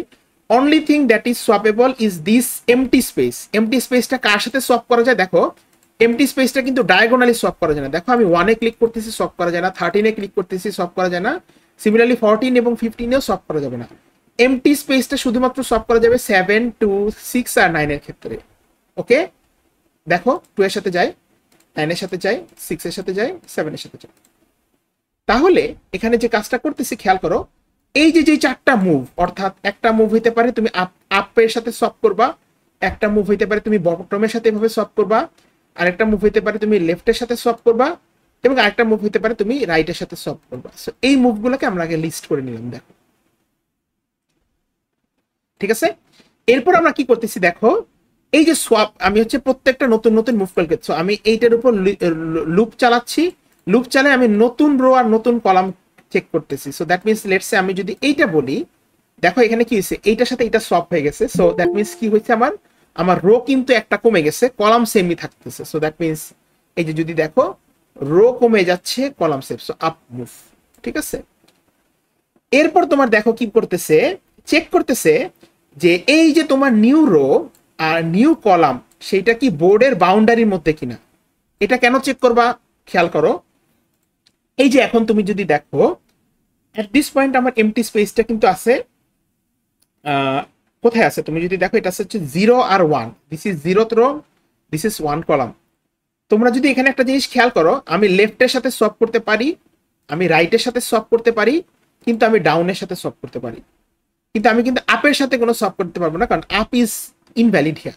only thing that is swappable is this empty space. Empty স্পেসটা কার সাথে সোয়াপ করা যায়? দেখো এমটি স্পেসটা কিন্তু ডায়াগোনালি সোয়াপ করা যায় না। দেখো আমি 1 এ ক্লিক করতেছি, সোয়াপ করা যায় না, 13 এ ক্লিক করতেছি, সোয়াপ করা যায় না, সিমিলারলি 14 এবং 15 এও সোয়াপ করা যাবে না। এমটি স্পেসটা শুধুমাত্র সোয়াপ করা যাবে 7, 2, 6 আর 9 এর ক্ষেত্রে। ওকে, দেখো 2 এর সাথে যায়, 9 এর সাথে যায়, 6 এর সাথে যায়, 7 এর সাথে যায়। তাহলে এখানে যে কাজটা করতেছি খেয়াল করো, এই যে 4টা মুভ, অর্থাৎ একটা মুভ হইতে পারে তুমি আপের সাথে সোয়াপ করবা, একটা মুভ হইতে পারে তুমি বটমের সাথে এভাবে সোয়াপ করবা, আরেকটা মুভ হইতে পারে তুমি লেফটের সাথে সোয়াপ করবা, এবং আরেকটা মুভ হইতে পারে তুমি রাইটের সাথে সোয়াপ করবা। সো এই মুভগুলোকে আমরা আগে লিস্ট করে নিলাম। দেখো ঠিক আছে, এরপর আমরা কি করতেছি দেখো, এই যে সোয়াপ আমি হচ্ছে প্রত্যেকটা নতুন নতুন মুভ কল করছি, আমি এইটার উপর লুপ চালাচ্ছি, লুপ চালায় আমি নতুন রো আর নতুন কলাম চেক করতেছি। So that means let's say আমি যদি এইটা বলি, দেখো এখানে কি হয়েছে, এইটার সাথে এটা সোয়াপ হয়ে গেছে। সো দ্যাট মিনস কি হয়েছে, আমার রো কিন্তু একটা কমে গেছে, কলাম সেমই থাকতেছে। সো দ্যাট মিনস এই যে যদি দেখো রো কমে যাচ্ছে, column same, so up move. ঠিক আছে, এরপর তোমার দেখো কি করতেছে, চেক করতেছে যে এই যে তোমার নিউ রো আর নিউ কলাম সেইটা কি বোর্ডের বাউন্ডারির মধ্যে কিনা। এটা কেন চেক করবা খেয়াল করো, এই যে এখন তুমি যদি দেখো এট দিস পয়েন্ট আমার এমটি স্পেসটা কিন্তু আছে, কোথায় আছে তুমি যদি দেখো, এটা হচ্ছে 0 আর 1, this is 0th row, this is 1 column. তোমরা যদি এখানে একটা জিনিস খেয়াল করো, আমি লেফটের সাথে সোয়াপ করতে পারি, আমি রাইটের সাথে সোয়াপ করতে পারি, কিন্তু আমি ডাউনের সাথে সোয়াপ করতে পারি, কিন্তু আমি কিন্তু আপের সাথে কোনো সোয়াপ করতে পারবো না, কারণ up is invalid here.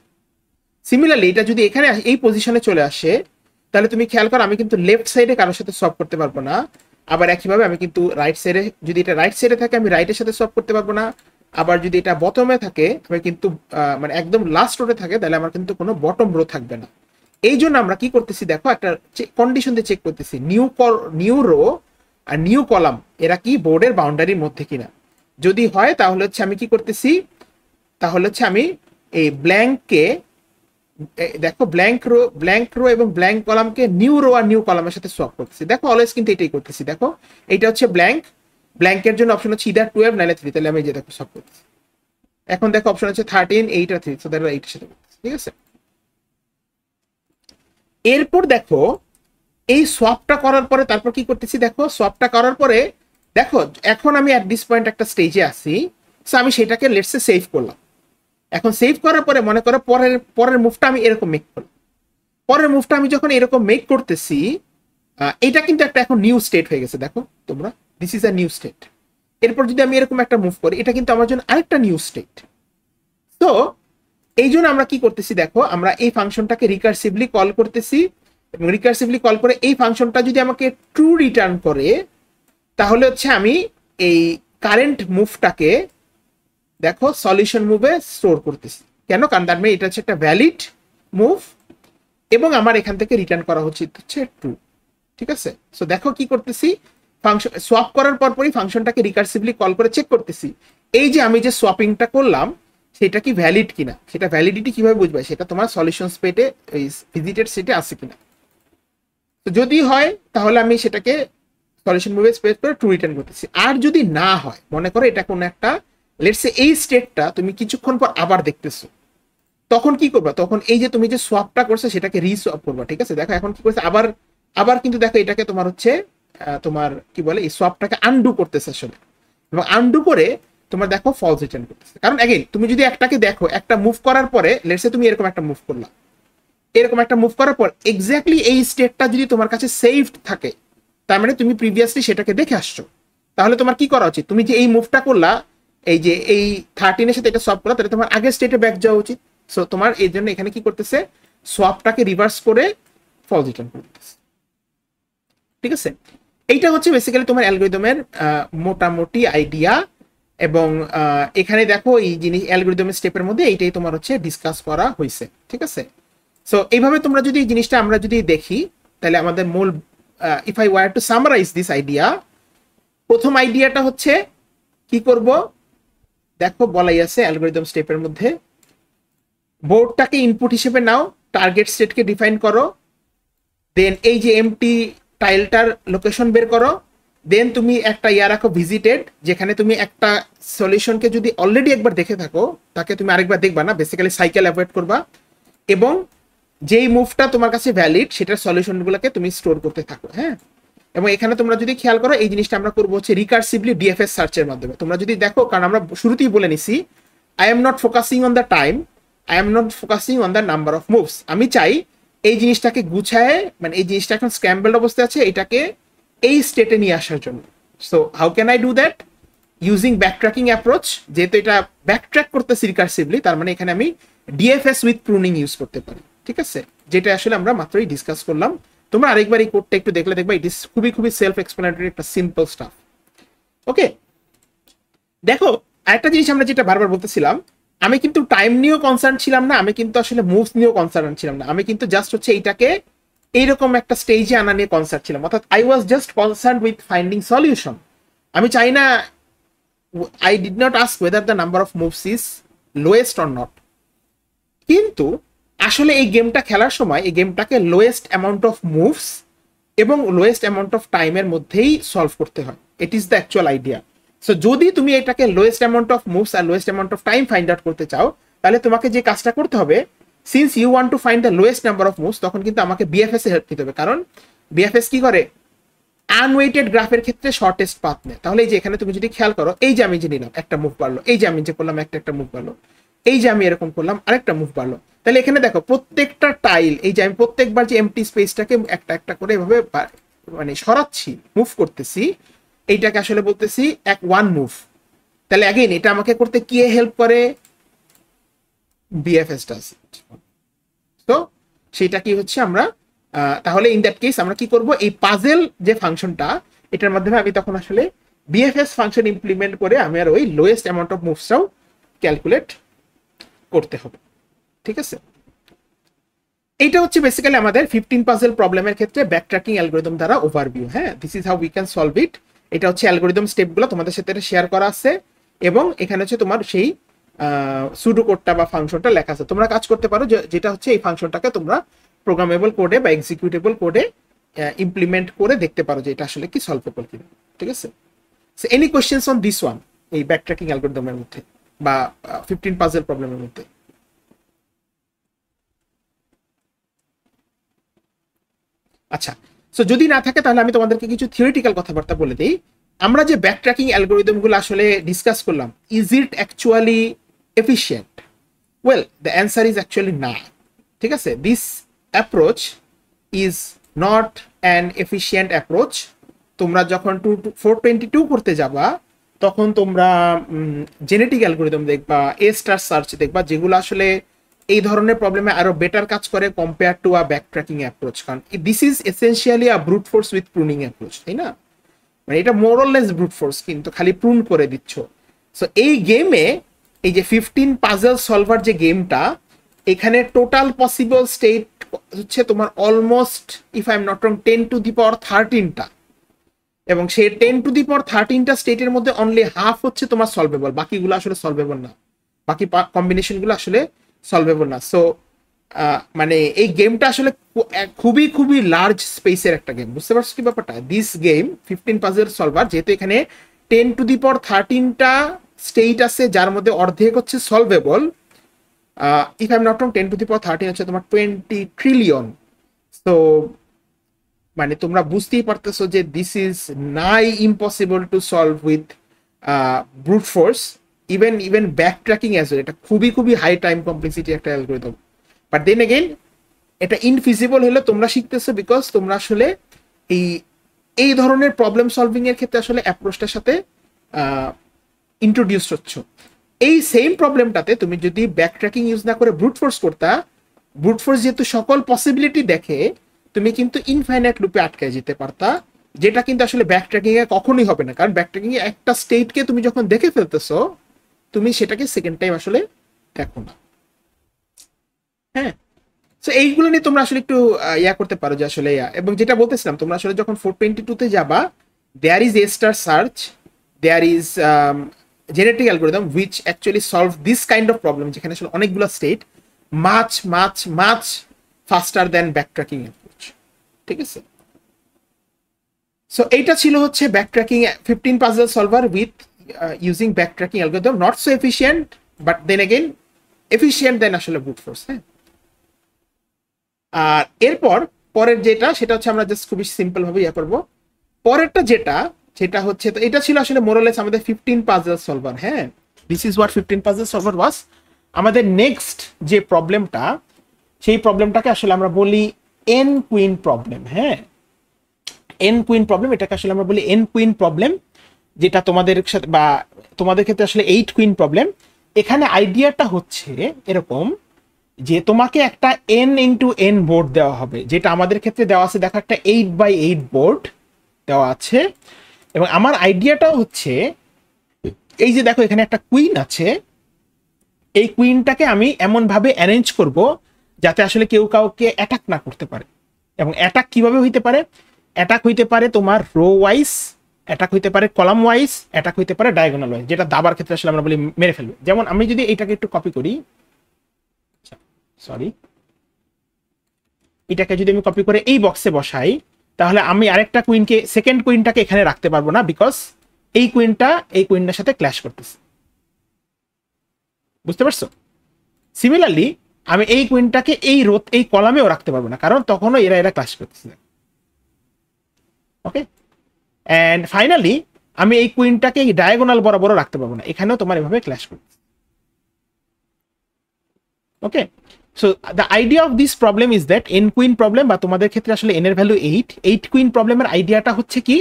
Similarly এটা যদি এখানে এই পজিশনে চলে আসে, তাহলে তুমি খেয়াল করো আমি কিন্তু লেফট সাইডে কারোর সাথে সোয়াপ করতে পারবো না, আবার একইভাবে আমি কিন্তু রাইট সাইডে, যদি এটা রাইট সাইডে থাকে আমি রাইটের সাথে সোয়াপ করতে পারবো না, আবার যদি এটা বটমে থাকে আমি কিন্তু মানে একদম লাস্ট রোতে থাকে, তাহলে আমার কিন্তু কোনো বটম রো থাকবে না। এই জন্য আমরা কি করতেছি দেখো, একটা কন্ডিশন দিয়ে চেক করতেছি নিউ রো আর নিউ কলাম এরা কি বোর্ডের বাউন্ডারির মধ্যে কিনা। যদি হয় তাহলে হচ্ছে আমি কি করতেছি, তাহলে হচ্ছে আমি এই ব্ল্যাঙ্ককে দেখো ব্ল্যাঙ্ক রো এবং ব্ল্যাঙ্ক কলামকে নিউ রো আর নিউ কলামের সাথে সোয়াপ করতেছি। দেখো অলওয়েজ কিন্তু এটাই করতেছি। দেখো এইটা হচ্ছে ব্ল্যাঙ্কের জন্য অপশন হচ্ছে ইদার 12 নাইলে 3, তাহলে আমি যে দেখো সোয়াপ করতেছি। এখন দেখো অপশন হচ্ছে 13, 8 আর 3, সো দেখো এইটার সাথে করতেছি। ঠিক আছে, এরপর দেখো এই সোয়াপটা করার পরে তারপর কি করতেছি, দেখো সোয়াপটা করার পরে দেখো এখন আমি অ্যাট দিস পয়েন্ট একটা স্টেজে আসি, সো আমি সেটাকে লেটসে সেভ করলাম। এখন সেভ করার পরে মনে করো পরের মুভটা আমি এরকম মেক করলাম, পরের মুভটা আমি যখন এরকম মেক করতেছি, এটা কিন্তু একটা এখন নিউ স্টেট হয়ে গেছে। দেখো তোমরা, this is a new state. এরপর যদি আমি এরকম একটা মুভ করি, এটা কিন্তু আমার জন্য আরেকটা নিউ স্টেট। তো এই জন্য আমরা কি করতেছি দেখো, আমরা এই ফাংশনটাকে রিকার্সিভলি কল করতেছি, এবং রিকার্সিভলি কল করে এই ফাংশনটা যদি আমাকে ট্রু রিটার্ন করে, তাহলে হচ্ছে আমি এই কারেন্ট মুভটাকে দেখো সলিউশন মুভে স্টোর করতেছি। কেন? কারণ তার মানে এটা হচ্ছে একটা ভ্যালিড মুভ, এবং আমার এখান থেকে রিটার্ন করা উচিত হচ্ছে ট্রু। ঠিক আছে, সো দেখো কি করতেছি, ফাংশন সোয়াপ করার পরপরই ফাংশনটাকে রিকার্সিভলি কল করে চেক করতেছি এই যে আমি যে সোয়াপিংটা করলাম সেটা কি ভ্যালিড কিনা। সেটা ভ্যালিডিটি কিভাবে বুঝবে, সেটা তোমার সলিউশন স্পেটে ভিজিটেড সেটে আছে কিনা। তো যদি হয় তাহলে আমি সেটাকে সলিউশন মুভে স্পেস করে ট্রু রিটার্ন করতেছি। আর যদি না হয়, মনে করো এটা কোনো একটা লেটস সে এই স্টেটটা তুমি কিছুক্ষণ পর আবার দেখতেছো, তখন কি করবা, তখন এই যে তুমি যে সোয়াপটা করছো সেটাকে রিসোয়াপ করবা। ঠিক আছে, দেখো এখন কি করছে, আবার কিন্তু দেখো এটাকে তোমার হচ্ছে তোমার কি বলে এই সোয়াপটাকে আনডু করতেছে আসলে, এবং আনডু করে তোমার দেখো ফলস রিটার্ন করতেছে। কারণ অ্যাগেইন তুমি যদি একটাকে দেখো, একটা মুভ করার পরে লেটস সে তুমি এরকম একটা মুভ করলা, এরকম একটা মুভ করার পর এক্স্যাক্টলি এই স্টেটটা যদি তোমার কাছে সেভড থাকে, তার মানে তুমি প্রিভিয়াসলি সেটাকে দেখে আসছো, তাহলে তোমার কি করা উচিত? তুমি যে এই মুভটা করলা, এই যে এই 13 এর সাথে এটা সোয়াপ করলা, তাহলে তোমার আগের স্টেটে ব্যাক যাওয়া উচিত। সো তোমার এই জন্য এখানে কি করতেছে, সোয়াপটাকে রিভার্স করে ফলস রিটার্ন করতেছে। ঠিক আছে, এইটা হচ্ছে বেসিক্যালি তোমার অ্যালগরিদমের মোটামুটি আইডিয়া। এবং এখানে দেখো এই জিনিস অ্যালগরিদমের স্টেপের মধ্যে এইটাই তোমার হচ্ছে ডিসকাস করা হয়েছে। ঠিক আছে, সো এইভাবে তোমরা যদি এই জিনিসটা আমরা যদি দেখি, তাহলে আমাদের মূল if I were to summarize this idea, প্রথম আইডিয়াটা হচ্ছে কি করব, দেখো বলাই আছে অ্যালগরিদম স্টেপের মধ্যে, বোর্ডটাকে ইনপুট হিসেবে নাও, টার্গেট স্টেটকে ডিফাইন করো, দেন এই যে এমটি টাইলটার লোকেশন বের করো, দেন তুমি একটা ইয়া রাখো ভিজিটেড, যেখানে তুমি একটা সলিউশনকে যদি অলরেডি একবার দেখে থাকো তাকে তুমি আরেকবার দেখবা না, বেসিক্যালি সাইকেল অ্যাভয়েড করবা, এবং যেই মুভটা তোমার কাছে ভ্যালিড সেটার সলিউশনগুলোকে তুমি স্টোর করতে থাকো। হ্যাঁ, এবং এখানে তোমরা যদি খেয়াল করো এই জিনিসটা আমরা করবো হচ্ছে রিকার্সিভলি ডিএফএস সার্চের মাধ্যমে। তোমরা যদি দেখো, কারণ আমরা শুরুতেই বলে নিছি, I am not focusing on the time, I am not focusing on the number of moves. আমি চাই এই জিনিসটাকে গুছায়, মানে এই জিনিসটা এখন স্ক্র্যাম্বলড অবস্থায় আছে, এটাকে এই স্টেটে নিয়ে আসার জন্য। So how can I do that? Using backtracking approach. যেহেতু এটা ব্যাকট্র্যাক করতেছি রিকার্সিভলি, তার মানে এখানে আমি ডিএফএস উইথ প্রুনিং ইউজ করতে পারি। ঠিক আছে, যেটা আসলে আমরা মাত্রই ডিসকাস করলাম। তোমরা আরেকবার এই কোডটা একটু দেখলে দেখবা ইট ইস খুবই খুবই সেলফ এক্সপ্লেনেটরি, একটা সিম্পল স্টাফ। ওকে, দেখো আরেকটা জিনিস আমরা যেটা বারবার বলতেছিলাম, আমি কিন্তু টাইম নিয়েও কনসার্ন ছিলাম না, আমি কিন্তু আসলে মুভস নিয়েও কনসার্ন ছিলাম না, আমি কিন্তু জাস্ট হচ্ছে এইটাকে এইরকম একটা স্টেজে আনা নিয়ে কনসার্ন ছিলাম। অর্থাৎ I was just concern with finding solution. আমি চাই না, I did not ask whether the number of moves is lowest or not. কিন্তু আসলে এই গেমটা খেলার সময় এই গেমটাকে লোয়েস্ট অ্যামাউন্ট অফ মুভস এবং লোয়েস্ট অ্যামাউন্ট অফ টাইমের মধ্যেই সলভ করতে হয়। It is the actual idea. So যদি তুমি এটাকে লোয়েস্ট অ্যামাউন্ট অফ মুভস আর lowest amount of time find out করতে চাও, তাহলে তোমাকে যে কাজটা করতে হবে, since you want to find the lowest number of moves, তখন কিন্তু আমাকে বিএফএস এ হেল্প নিতে হবে। কারণ বিএফএস কি করে, আনওয়েটেড গ্রাফের ক্ষেত্রে শর্টেস্ট পাথ নেয়। তাহলে এই যে এখানে তুমি যদি খেয়াল করো, এই যে আমি যে নিলাম একটা মুভ বাড়লো, এই যে আমি যে করলাম একটা মুভ বাড়লো, এই যে আমি এরকম করলাম আরেকটা মুভ বাড়লো, তাহলে এখানে দেখো প্রত্যেকটা টাইল, এই যে আমি প্রত্যেকবার যে এমটি স্পেসটাকে একটা একটা করে এভাবে মানে সরাচ্ছি, মুভ করতেছি, এইটাকে আসলে বলতেছি ওয়ান মুভ। তাহলে অ্যাগেন এটা আমাকে করতে কি হেল্প করে, বিএফএস ডাজ। তো সেটা কি হচ্ছে, আমরা তাহলে ইন দ্যাট কেস আমরা কি করব, এই পাজেল যে ফাংশনটা, এটার মাধ্যমে আমি তখন আসলে বিএফএস ফাংশন ইমপ্লিমেন্ট করে আমি আর ওই লোয়েস্ট অ্যামাউন্ট অফ মুভসটাও ক্যালকুলেট করতে হবে। ঠিক আছে, এইটা হচ্ছে বেসিক্যালি আমাদের 15 পাজেল প্রবলেমের ক্ষেত্রে ব্যাকট্র্যাকিং অ্যালগরিদম দ্বারা ওভারভিউ। হ্যাঁ, this is how we can solve it. এটা হচ্ছে অ্যালগরিদম স্টেপগুলো তোমাদের সাথে শেয়ার করা আছে, এবং এখানে হচ্ছে তোমার সেই সুডো কোডটা বা ফাংশনটা লেখা আছে। তোমরা কাজ করতে পারো যেটা হচ্ছে এই ফাংশনটাকে তোমরা প্রোগ্রামেবল কোডে বা এক্সিকিউটেবল কোডে ইমপ্লিমেন্ট করে দেখতে পারো যে এটা আসলে কি সলভেবল কিনা। ঠিক আছে, so any questions on this one, এই ব্যাকট্র্যাকিং অ্যালগরিদমের মধ্যে বা 15 পাজেল প্রবলেমের মধ্যে? আচ্ছা, সো যদি না থাকে তাহলে আমি তোমাদেরকে কিছু থিওরিটিক্যাল কথাবার্তা বলে দিই। আমরা যে ব্যাকট্র্যাকিং অ্যালগরিদমগুলো আসলে ডিসকাস করলাম, is it actually efficient? Well, the answer is actually না। ঠিক আছে, this approach is not an efficient approach. তোমরা যখন 422 করতে যাবা, তখন তোমরা জেনেটিক অ্যালগরিদম দেখবা, এ স্টার সার্চ দেখবা, যেগুলো আসলে এই ধরনের প্রবলেমে আরো বেটার কাজ করে compare to a backtracking approach. কারণ this is essentially a brute force with pruning approach, তাই না? মানে এটা মোরলেস ব্রুট ফোর্স, কিন্তু খালি প্রুন করে দিচ্ছ। সো এই গেমে এই যে 15 পাজল সলভার যে গেমটা, এখানে টোটাল পসিবল স্টেট হচ্ছে তোমার almost, if I am not wrong, 10 to the power 13টা, এবং সেই 10 টু দি পাওয়ার 13টা স্টেটের মধ্যে অনলি হাফ হচ্ছে তোমার সলভেবল, বাকিগুলো আসলে সলভেবল না, বাকি কম্বিনেশনগুলো আসলে সলভেবল না। সো মানে এই গেমটা আসলে খুবই খুবই লার্জ স্পেসের একটা গেম, বুঝতে পারছো কি ব্যাপারটা? দিস গেম 15 পাজল সলভার, যেহেতু এখানে 10 টু দি পাওয়ার 13টা স্টেট আছে, যার মধ্যে অর্ধেক হচ্ছে solvable. If I am not wrong, 10 to the power 13 হচ্ছে তোমার 20 ট্রিলিয়ন। তো মানে তোমরা বুঝতেই পারতেছো যে দিস ইজ নাই impossible to solve with brute force, even backtracking as well. এটা খুবই খুবই হাই টাইম কমপ্লেক্সিটি একটা অ্যালগরিদম। বাট দেন এগেইন এটা ইনফিজিবল হলে তোমরা শিখতেছো বিকজ তোমরা আসলে এই এই ধরনের প্রবলেম সলভিং এর ক্ষেত্রে আসলে অ্যাপ্রোচটার সাথে ইন্ট্রোডিউস হচ্ছ। এই সেম প্রবলেমটাতে তুমি যদি ব্যাক ট্র্যাকিং ইউজ না করে ব্রুট ফোর্স করতা, ব্রুট ফোর্স যেহেতু সকল পসিবিলিটি দেখে, তুমি কিন্তু ইনফাইনাইট লুপে আটকায় যেতে পারতা, যেটা কিন্তু আসলে ব্যাক ট্র্যাকিং এ কখনোই হবে না। কারণ ব্যাক ট্র্যাকিং এ একটা স্টেটকে তুমি যখন দেখে ফেলতেছো, তুমি সেটাকে সেকেন্ড টাইম আসলে দেখো না। হ্যাঁ, সো এইগুলো নিয়ে তোমরা আসলে একটু ইয়া করতে পারো যে আসলে এবং যেটা বলতেছিলাম, তোমরা আসলে যখন 422 তে যাবা, there is A star search, there is genetic algorithm which actually solve this kind of problem, যেখানে আসলে অনেকগুলো state much much much faster than backtracking approach. ঠিক আছে, সো এইটা ছিল হচ্ছে backtracking 15 puzzle solver with using backtracking algorithm, not so efficient but then again efficient than আসলে brute force. হ্যাঁ, আর এরপর পরের যেটা সেটা হচ্ছে আমরা জাস্ট খুবই সিম্পল ভাবে ইয়া করবো। পরেরটা যেটা সেটা হচ্ছে, তো এটা ছিল আসলে মোরালেস আমাদের 15 পাজল সলভার। হ্যাঁ, this is what 15 puzzle solver was. আমাদের নেক্সট যে প্রবলেমটা, সেই প্রবলেমটাকে আসলে আমরা বলি এন কুইন প্রবলেম। হ্যাঁ, এন কুইন প্রবলেম, এটাকে আসলে আমরা বলি এন কুইন প্রবলেম, যেটা তোমাদের সাথে বা তোমাদের ক্ষেত্রে আসলে 8 কুইন প্রবলেম। এখানে আইডিয়াটা হচ্ছে এরকম যে তোমাকে একটা এন ইন্টু এন বোর্ড দেওয়া হবে, যেটা আমাদের ক্ষেত্রে দেওয়া আছে, দেখো একটা 8x8 বোর্ড দেওয়া আছে। এবং আমার আইডিয়াটাও হচ্ছে এই যে দেখো এখানে একটা কুইন আছে, এই কুইনটাকে আমি এমন ভাবে অ্যারেঞ্জ করব যাতে আসলে কেউ কাউকে অ্যাটাক না করতে পারে। এবং অ্যাটাক কিভাবে হইতে পারে? অ্যাটাক হইতে পারে তোমার রো ওয়াইজ, অ্যাটাক হইতে পারে কলাম ওয়াইজ, অ্যাটাক হইতে পারে ডায়াগোনাল ওয়াইজ, যেটা দাবার ক্ষেত্রে আসলে আমরা বলি মেরে ফেলবে। যেমন আমি যদি এইটাকে একটু কপি করি, সরি, এটাকে যদি আমি কপি করে এই বক্সে বসাই, তাহলে আমি আরেকটা কুইনকে, সেকেন্ড কুইনটাকে এখানে রাখতে পারবো না, বিকজ এই কুইনটা এই কুইনটার সাথে ক্ল্যাশ করতেছে। বুঝতে পারছো? সিমিলারলি আমি এই কুইনটাকে এই রোত এই কলামেও রাখতে পারবো না, কারণ তখনও এরা এরা ক্লাস করতেছে। ওকে, অ্যান্ড ফাইনালি আমি এই কুইনটাকে এই ডায়াগোনাল বরাবরও রাখতে পারবো না, এখানেও তোমার এভাবে ক্লাস করতেছে। Okay, so the idea of this problem is that N queen problem, বা তোমাদের ক্ষেত্রে আসলে এন এর ভ্যালু 8 কুইন প্রবলেমের আইডিয়াটা হচ্ছে কি,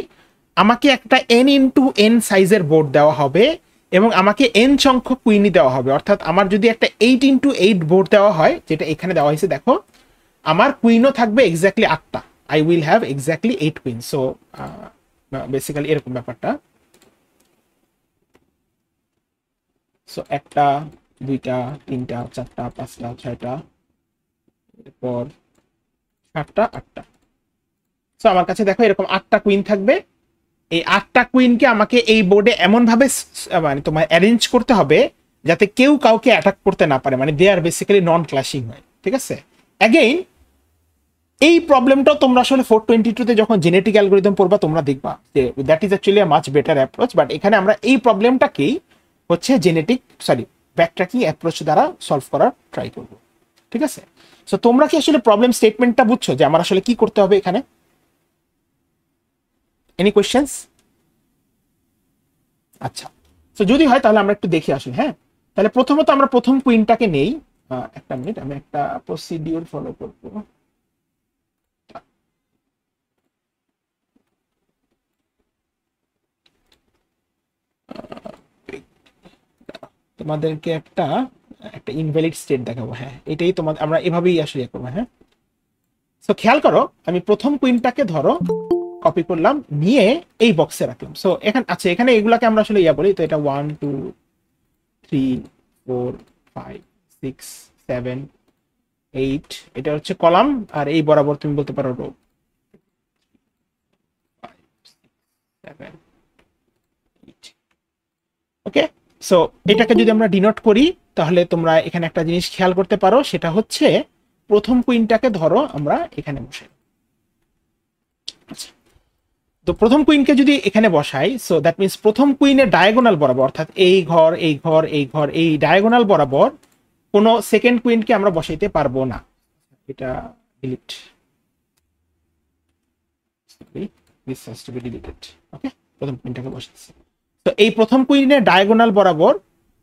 আমাকে একটা এন ইন্টু এন সাইজের বোর্ড দেওয়া হবে এবং আমাকে এন সংখ্যক কুইনই দেওয়া হবে। অর্থাৎ আমার যদি একটা 8x8 বোর্ড দেওয়া হয়, যেটা এখানে দেওয়া হয়েছে দেখো, আমার কুইনও থাকবে এক্স্যাক্টলি 8টা। I will have exactly 8 queen. So basically এরকম ব্যাপারটা। সো 1টা 2টা 3টা 4টা 5টা 6টা, এরপর 7টা 8টা। সো আমার কাছে দেখো এরকম 8টা কুইন থাকবে। এই 8টা কুইনকে আমাকে এই বোর্ডে এমন ভাবে মানে তোমার অ্যারেঞ্জ করতে হবে যাতে কেউ কাউকে অ্যাটাক করতে না পারে, মানে দে আর বেসিক্যালি নন ক্ল্যাশিং হয়। ঠিক আছে, অ্যাগেইন এই প্রবলেমটাও তোমরা আসলে 422 তে যখন জেনেটিক অ্যালগোরিদম পড়বা তোমরা দেখবা যে that is actually a much better approach. But এখানে আমরা এই প্রবলেমটাকেই হচ্ছে ব্যাক ট্র্যাকিং অ্যাপ্রোচ দ্বারা সলভ করার ট্রাই করব। ঠিক আছে, সো তোমরা কি আসলে প্রবলেম স্টেটমেন্টটা বুঝছো যে আমার আসলে কি করতে হবে এখানে? Any questions? আচ্ছা, তো যদি হয় তাহলে আমরা একটু দেখে আসি। হ্যাঁ, তাহলে প্রথমত আমরা প্রথম কুইনটাকে নেই। একটা মিনিট, আমি একটা প্রসিডিউর ফলো করব। তোমাদেরকে একটা একটা ইনভ্যালিড স্টেট দেখাবো। হ্যাঁ, এটাই তোমাদের, আমরা এভাবেই আসলে করবো। হ্যাঁ, সো খেয়াল করো, আমি প্রথম কুইনটাকে ধরো কপি করলাম, নিয়ে এই বক্সে রাখলাম। সো এখানে আচ্ছা, এখানে এগুলাকে আমরা আসলে বলি, তো এটা 1 2 3 4 5 6 7 8, এটা হচ্ছে কলাম, আর এই বরাবর তুমি বলতে পারো রো। 5 7 8। ওকে, সো এটাকে যদি আমরা ডিনোট করি, তাহলে তোমরা এখানে একটা জিনিস খেয়াল করতে পারো, সেটা হচ্ছে প্রথম কুইনটাকে ধরো আমরা এখানে বসাই। আচ্ছা, তো প্রথম কুইনকে যদি এখানে বসাই, সো দ্যাট মিনস প্রথম কুইনের ডায়াগোনাল বরাবর, অর্থাৎ এই ঘর এই ঘর এই ঘর, এই ডায়াগোনাল বরাবর কোনো সেকেন্ড কুইনকে আমরা বসাইতে পারবো না। এটা delete, this has to be deleted. Okay, প্রথম কুইনটাকে বসাচ্ছি। তো এই প্রথম কুইনের ডায়াগোনাল বরাবর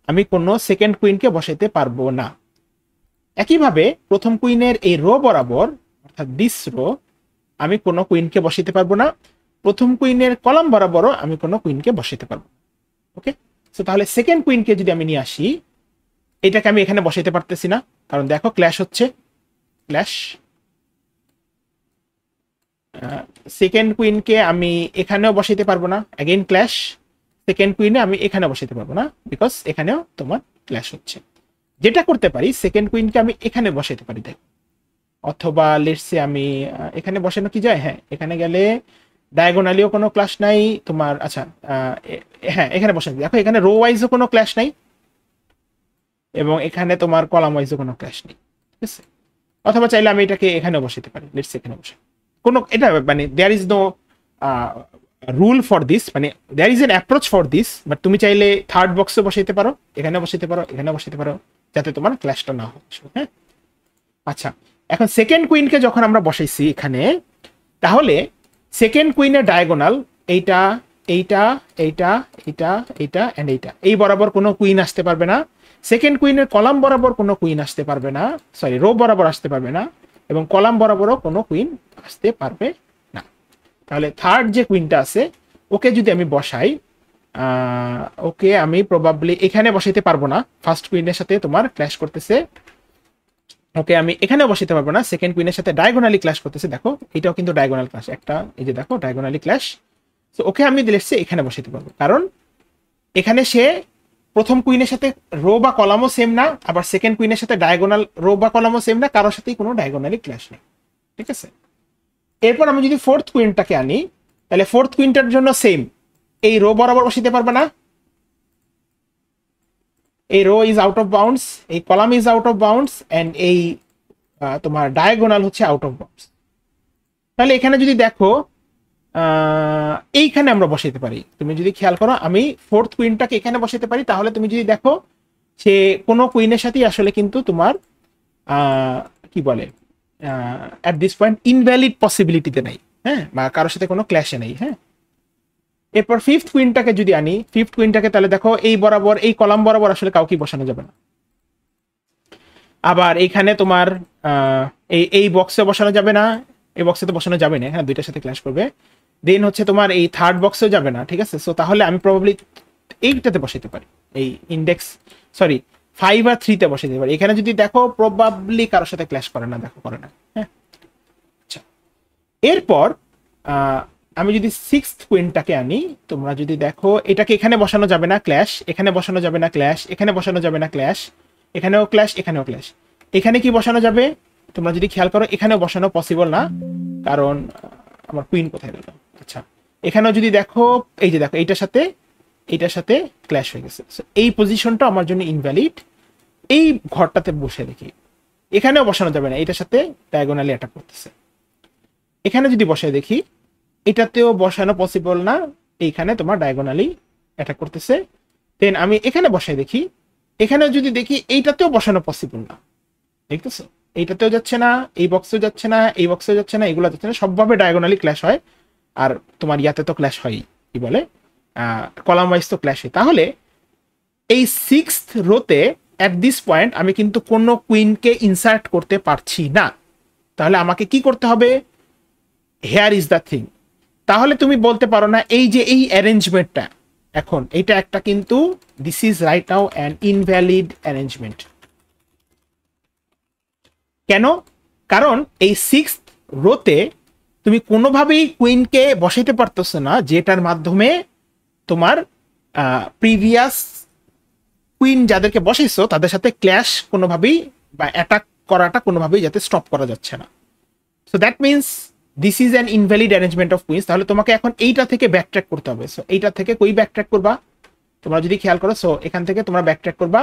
আমি কোনো সেকেন্ড কুইনকে বসাইতে পারবো না। একইভাবে প্রথম কুইনের এই রো বরাবর অর্থাৎ দিস রো আমি কোনো কুইনকে বসাইতে পারবো না, প্রথম কুইনের কলাম বরাবরও আমি কোনো কুইনকে বসাইতে পারবো। ওকে, সো তাহলে সেকেন্ড কুইনকে যদি আমি নিয়ে আসি, এটাকে আমি এখানে বসাইতে পারতেছি না, কারণ দেখো ক্ল্যাশ হচ্ছে, ক্ল্যাশ। সেকেন্ড কুইনকে আমি এখানেও বসাইতে পারবো না, অ্যাগেইন ক্ল্যাশ। সেকেন্ড কুইনে আমি এখানে বসাইতে পারবো না, বিকজ এখানেও তোমার ক্ল্যাশ হচ্ছে। যেটা করতে পারি, সেকেন্ড কুইনকে আমি এখানে বসাইতে পারি, দেখ, অথবা লেটসে আমি এখানে বসানো কি যায়, হ্যাঁ এখানে গেলে ডায়াগোনালিও কোনো ক্লাস নাই তোমার। আচ্ছা হ্যাঁ এখানে বসানো, দেখো এখানে রো ওয়াইজও কোনো ক্লাস নাই এবং এখানে তোমার কলাম ওয়াইজও কোনো ক্লাস নেই, ঠিক আছে। অথবা চাইলে আমি এটাকে এখানে বসাতে পারি, লেটস এখানে বসে কোনো, এটা মানে there is no rule for this, মানে there is an approach for this, but তুমি চাইলে থার্ড বক্সে বসাইতে পারো, এখানে বসাইতে পারো, এখানে বসাইতে পারো, যাতে তোমার ক্লাসটা না হয়। হ্যাঁ আচ্ছা, এখন সেকেন্ড কুইনকে যখন আমরা বসাইছি এখানে, তাহলে সেকেন্ড কুইনের ডায়াগোনাল এইটা এইটা এইটা এইটা এইটা এন্ড এইটা, এই বরাবর কোনো কুইন আসতে পারবে না। সেকেন্ড কুইনের কলাম বরাবর কোনো কুইন আসতে পারবে না, সরি রো বরাবর আসতে পারবে না, এবং কলাম বরাবরও কোনো কুইন আসতে পারবে না। তাহলে থার্ড যে কুইনটা আছে ওকে যদি আমি বসাই, ওকে আমি প্রবাবলি এখানে বসাইতে পারবো না, ফার্স্ট কুইনের সাথে তোমার ক্ল্যাশ করতেছে। ওকে আমি এখানে বসাইতে পারবো না, সেকেন্ড কুইনের সাথে ডায়াগোনালি ক্ল্যাশ করতেছে, দেখো এটাও কিন্তু ডায়াগোনাল ক্ল্যাশ, একটা এই যে দেখো ডায়াগোনালি ক্ল্যাশ। সো ওকে আমি দিলেছি এখানে বসাইতে পারবো, কারণ এখানে সে প্রথম কুইনের সাথে রো বা কলামও সেম না, আবার সেকেন্ড কুইনের সাথে ডায়াগোনাল রো বা কলামও সেম না, কারোর সাথেই কোনো ডায়াগোনালি ক্ল্যাশ নেই, ঠিক আছে। এরপর আমি যদি ফোর্থ কুইনটাকে আনি, তাহলে ফোর্থ কুইনটার জন্য সেম, এই রো বরাবর বসাইতে পারবে না, এই row is out of bounds, এই column is out of bounds, and এই তোমার ডায়াগোনাল হচ্ছে আউট অফ বাউন্ডস। তাহলে এখানে যদি দেখো এইখানে আমরা বসাইতে পারি, তুমি যদি খেয়াল করো আমি ফোর্থ কুইনটাকে এখানে বসাইতে পারি, তাহলে তুমি যদি দেখো সে কোনো কুইনের সাথেই আসলে কিন্তু তোমার কি বলে অ্যাট দিস পয়েন্ট ইনভ্যালিড পসিবিলিটিতে নেই, হ্যাঁ, বা কারোর সাথে কোনো ক্ল্যাশে নেই। হ্যাঁ, এরপর ফিফথ কুইনটাকে যদি আনি, ফিফথ কুইনটাকে তাহলে দেখো এই বরাবর এই কলাম বরাবর আসলে কাউকে বসানো যাবে না, আবার এইখানে তোমার এই বক্সে বসানো যাবে না, এই বক্সে তো বসানো যাবে না, হ্যাঁ দুইটার সাথে ক্ল্যাশ করবে। দেন হচ্ছে তোমার এই থার্ড বক্সেও যাবে না, ঠিক আছে। সো তাহলে আমি প্রবাবলি এইটাতে বসাইতে পারি, এই ইন্ডেক্স সরি 5 আর 3 তে বসাইতে পারি। এখানে যদি দেখো প্রবাবলি কারোর সাথে ক্ল্যাশ করে না, দেখো করে না। হ্যাঁ আচ্ছা, এরপর আমি যদি সিক্সথ কুইনটাকে আনি, তোমরা যদি দেখো এটাকে এখানে বসানো যাবে না, ক্ল্যাশ, এখানে বসানো যাবে না, ক্ল্যাশ, এখানে বসানো যাবে না, ক্ল্যাশ, এখানেও ক্ল্যাশ, এখানেও ক্ল্যাশ। এখানে কি বসানো যাবে, তোমরা যদি খেয়াল করো এখানেও বসানো পসিবল না, কারণ আমার কুইন কোথায় গেল। আচ্ছা, এখানেও যদি দেখো এই যে দেখো এইটার সাথে ক্ল্যাশ হয়ে গেছে, এই পজিশনটা আমার জন্য ইনভ্যালিড। এই ঘরটাতে বসে দেখি এখানেও বসানো যাবে না, এটার সাথে ডায়াগোনালি অ্যাটাক করতেছে। এখানে যদি বসে দেখি এটাতেও বসানো পসিবল না, এইখানে তোমার ডায়াগোনালি অ্যাটাক করতেছে। দেন আমি এখানে বসাই দেখি, এখানে যদি দেখি এইটাতেও বসানো পসিবল না, দেখতেছো এইটাতেও যাচ্ছে না, এই বক্সেও যাচ্ছে না, এই বক্সেও যাচ্ছে না, এগুলো যাচ্ছে না, সবভাবে ডায়াগোনালি ক্ল্যাশ হয়। আর তোমার ইয়াতে তো ক্ল্যাশ হয়, কি বলে কলাম ওয়াইজ তো ক্ল্যাশ হয়। তাহলে এই সিক্সথ রোতে অ্যাট দিস পয়েন্ট আমি কিন্তু কোনো কুইনকে ইনসার্ট করতে পারছি না। তাহলে আমাকে কি করতে হবে, হেয়ার ইজ দ্য থিং। তাহলে তুমি বলতে পারো না এই যে এই অ্যারেঞ্জমেন্টটা এখন এটা একটা কিন্তু this is right now an invalid arrangement. কেন? কারণ এই সিক্সথ রোতে তুমি কোনোভাবেই কুইনকে বসাইতে পারতেছো না, যেটার মাধ্যমে তোমার প্রিভিয়াস কুইন যাদেরকে বসাইছো তাদের সাথে ক্ল্যাশ কোনোভাবেই বা অ্যাটাক করাটা কোনোভাবেই যাতে স্টপ করা যাচ্ছে না। So that means this is an invalid arrangement of queens. তাহলে তোমাকে এখন এইটা থেকে ব্যাকট্র্যাক করতে হবে। সো এইটা থেকে কই ব্যাকট্র্যাক করবা, তোমরা যদি খেয়াল করো, সো এখান থেকে তোমরা ব্যাকট্র্যাক করবা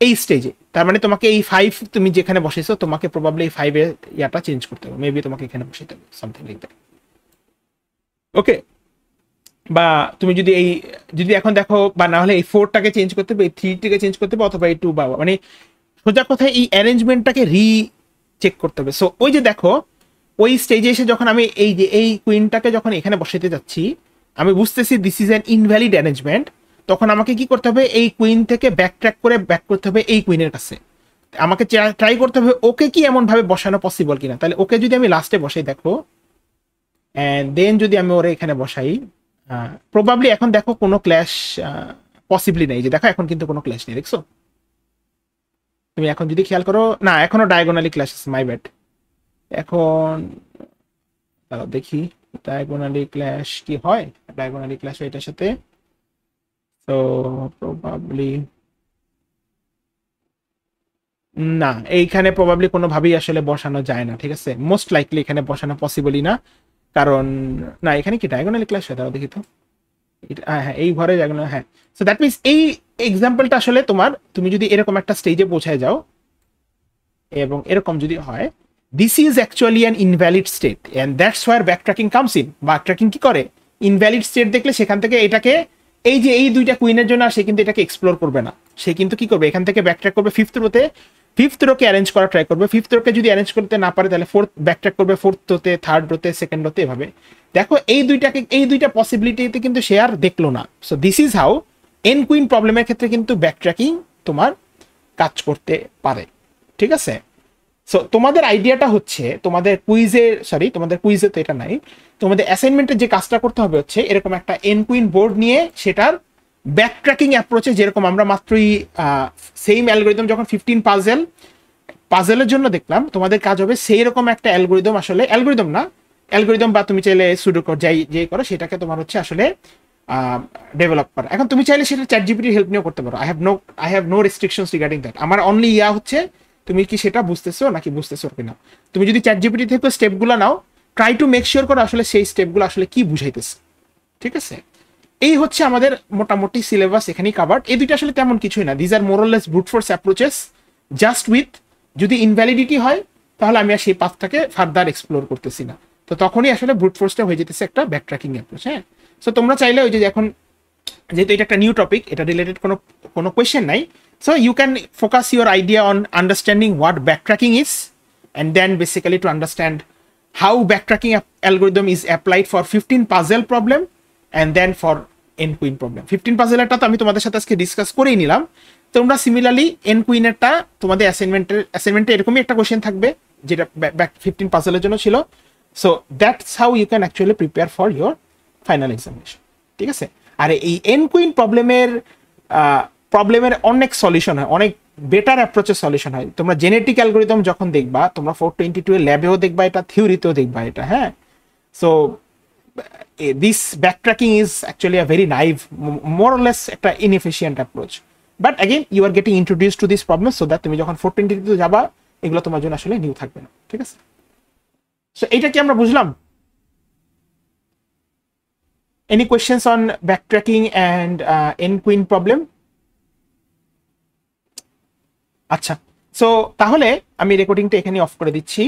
এই স্টেজে। তার মানে তোমাকে এই 5 তুমি যেখানে বসেছো তোমাকে প্রবাবলি এই 5 এর ইয়াটা চেঞ্জ করতে হবে, মেবি তোমাকে এখানে বসাইতে হবে, সামথিং লাইক দ্যাট। ওকে, বা তুমি যদি এই যদি এখন দেখো, বা না হলে এই 4টাকে চেঞ্জ করতে হবে, এই 3টাকে চেঞ্জ করতে হবে, অথবা এই 2 বা মানে সোজা কথায় এই অ্যারেঞ্জমেন্টটাকে চেক করতে হবে। সো ওই যে দেখো ওই স্টেজে এসে যখন আমি এই যে এই কুইনটাকে যখন এখানে বসাতে যাচ্ছি, আমি বুঝতেছি this is an invalid arrangement, তখন আমাকে কি করতে হবে, এই কুইন থেকে ব্যাক ট্র্যাক করে ব্যাক করতে হবে এই কুইনের কাছে। আমাকে ট্রাই করতে হবে ওকে কি এমন ভাবে বসানো পসিবল কিনা। তাহলে ওকে যদি আমি লাস্টে বসাই দেখো, এন্ড দেন যদি আমি ওরে এখানে বসাই, প্রবাবলি এখন দেখো কোনো ক্ল্যাশ পসিবলি নেই। যে দেখো এখন কিন্তু কোনো ক্ল্যাশ নেই, দেখছো তুমি এখন যদি খেয়াল করো, না এখনো ডায়াগোনালি ক্ল্যাশ আছে, মাই ব্যাড। এখন দেখি ডায়াগোনালি ক্ল্যাশ কি হয়, ডায়াগোনালি ক্ল্যাশ এটার সাথে, তো প্রবাবলি না, এইখানে প্রবাবলি কোনোভাবেই আসলে বসানো যায় না, ঠিক আছে, মোস্ট লাইকলি এখানে বসানো পসিবলই না। কারণ না, এখানে কি ডায়াগোনালি ক্ল্যাশ হয়, তাও দেখি তো, হ্যাঁ এই ঘরে ডায়াগোনাল, হ্যাঁ। সো দ্যাট মিনস এই এক্সাম্পলটা আসলে তোমার, তুমি যদি এরকম একটা স্টেজে পৌঁছায় যাও এবং এরকম যদি হয়, this is actually an invalid state and that's where backtracking comes in. Backtracking কি করে, ইনভ্যালিড স্টেট দেখলে সেখান থেকে এটাকে, এই যে এই দুইটা কুইনের জন্য সে কিন্তু এটাকে এক্সপ্লোর করবে না, সে কিন্তু কি করবে এখান থেকে ব্যাকট্র্যাক করবে ফিফথ রোতে, ফিফথ রোকে অ্যারেঞ্জ করা ট্রাই করবে, ফিফথ রোকে যদি অ্যারেঞ্জ করতে না পারে তাহলে ফোর্থ ব্যাকট্র্যাক করবে, ফোর্থ রোতে, থার্ড রোতে, সেকেন্ড রোতে, এভাবে। দেখো এই দুইটা পসিবিলিটিতে কিন্তু সে আর দেখলো না। So this is how N queen প্রবলেমের ক্ষেত্রে কিন্তু ব্যাকট্র্যাকিং তোমার কাজ করতে পারে, ঠিক আছে। সো তোমাদের আইডিয়াটা হচ্ছে, তোমাদের কুইজে তো এটা নাই, তোমাদের অ্যাসাইনমেন্টে যে কাজটা করতে হবে হচ্ছে এরকম একটা এন কুইন বোর্ড নিয়ে সেটার ব্যাকট্র্যাকিং অ্যাপ্রোচে, যেরকম আমরা মাত্রই সেম অ্যালগোরিদম যখন 15 পাজেলের জন্য দেখলাম, তোমাদের কাজ হবে সেই রকম একটা অ্যালগোরিদম, আসলে অ্যালগোরিদম বা তুমি চাইলে সুডোকো যে করো সেটাকে তোমার হচ্ছে আসলে ডেভেলপ করা। এখন তুমি চাইলে সেটা চ্যাট জিপিটির হেল্প নিয়েও করতে পারো। I have no restrictions regarding that. আমার অনলি হচ্ছে তুমি কি সেটা বুঝতেছো নাকি বুঝতেছো কিনা। তুমি যদি চ্যাট জিপিটি থেকে স্টেপগুলো নাও, ট্রাই টু মেক শিওর করো আসলে সেই স্টেপগুলো আসলে কি বুঝাইতেছে, ঠিক আছে। এই হচ্ছে আমাদের মোটামুটি সিলেবাস এখানেই কাভার্ড। এই দুইটা আসলে তেমন কিছুই না, these are more or less brute force approaches, just with যদি ইনভ্যালিডিটি হয় তাহলে আমি আর সেই পাথটাকে ফার্দার এক্সপ্লোর করতেছি না, তো তখনই আসলে ব্রুট ফোর্সটা হয়ে যেতেছে একটা ব্যাকট্র্যাকিং অ্যাপ্রোচ। হ্যাঁ, সো তোমরা চাইলে ওই যে এখন যেহেতু এটা একটা নিউ টপিক, এটা রিলেটেড কোনো কোয়েশ্চেন নাই, so you can focus your idea on understanding what backtracking is, and then basically to understand how backtracking algorithm is applied for 15 puzzle problem and then for N queen problem. 15 পাজেলেরটা তো আমি তোমাদের সাথে আজকে discuss করেই নিলাম। তোমরা similarly N কুইনেরটা তোমাদের অ্যাসাইনমেন্টে এরকমই একটা কোয়েশ্চেন থাকবে যেটা 15 পাজেলের জন্য ছিল। So that's how you can actually prepare for your final examination, ঠিক আছে। আর এই এন কুইন প্রবলেমের অনেক সলিউশন হয়, অনেক বেটার অ্যাপ্রোচের সলিউশন হয়। তোমরা জেনেটিক অ্যালগোরিদম যখন দেখবা, তোমরা 422 এর ল্যাবেও দেখবা এটা, থিওরিতেও দেখবা এটা, হ্যাঁ। So this backtracking is actually a very naive, more or less একটা inefficient approach, but again you are getting introduced to this problem so that তুমি যখন 422 তে যাবা এগুলো তোমার জন্য আসলে নিউ থাকবে না, ঠিক আছে। সো এইটা কি আমরা বুঝলাম? Any questions on backtracking and n queen problem? আচ্ছা, সো তাহলে আমি রেকর্ডিংটা এখানে অফ করে দিচ্ছি।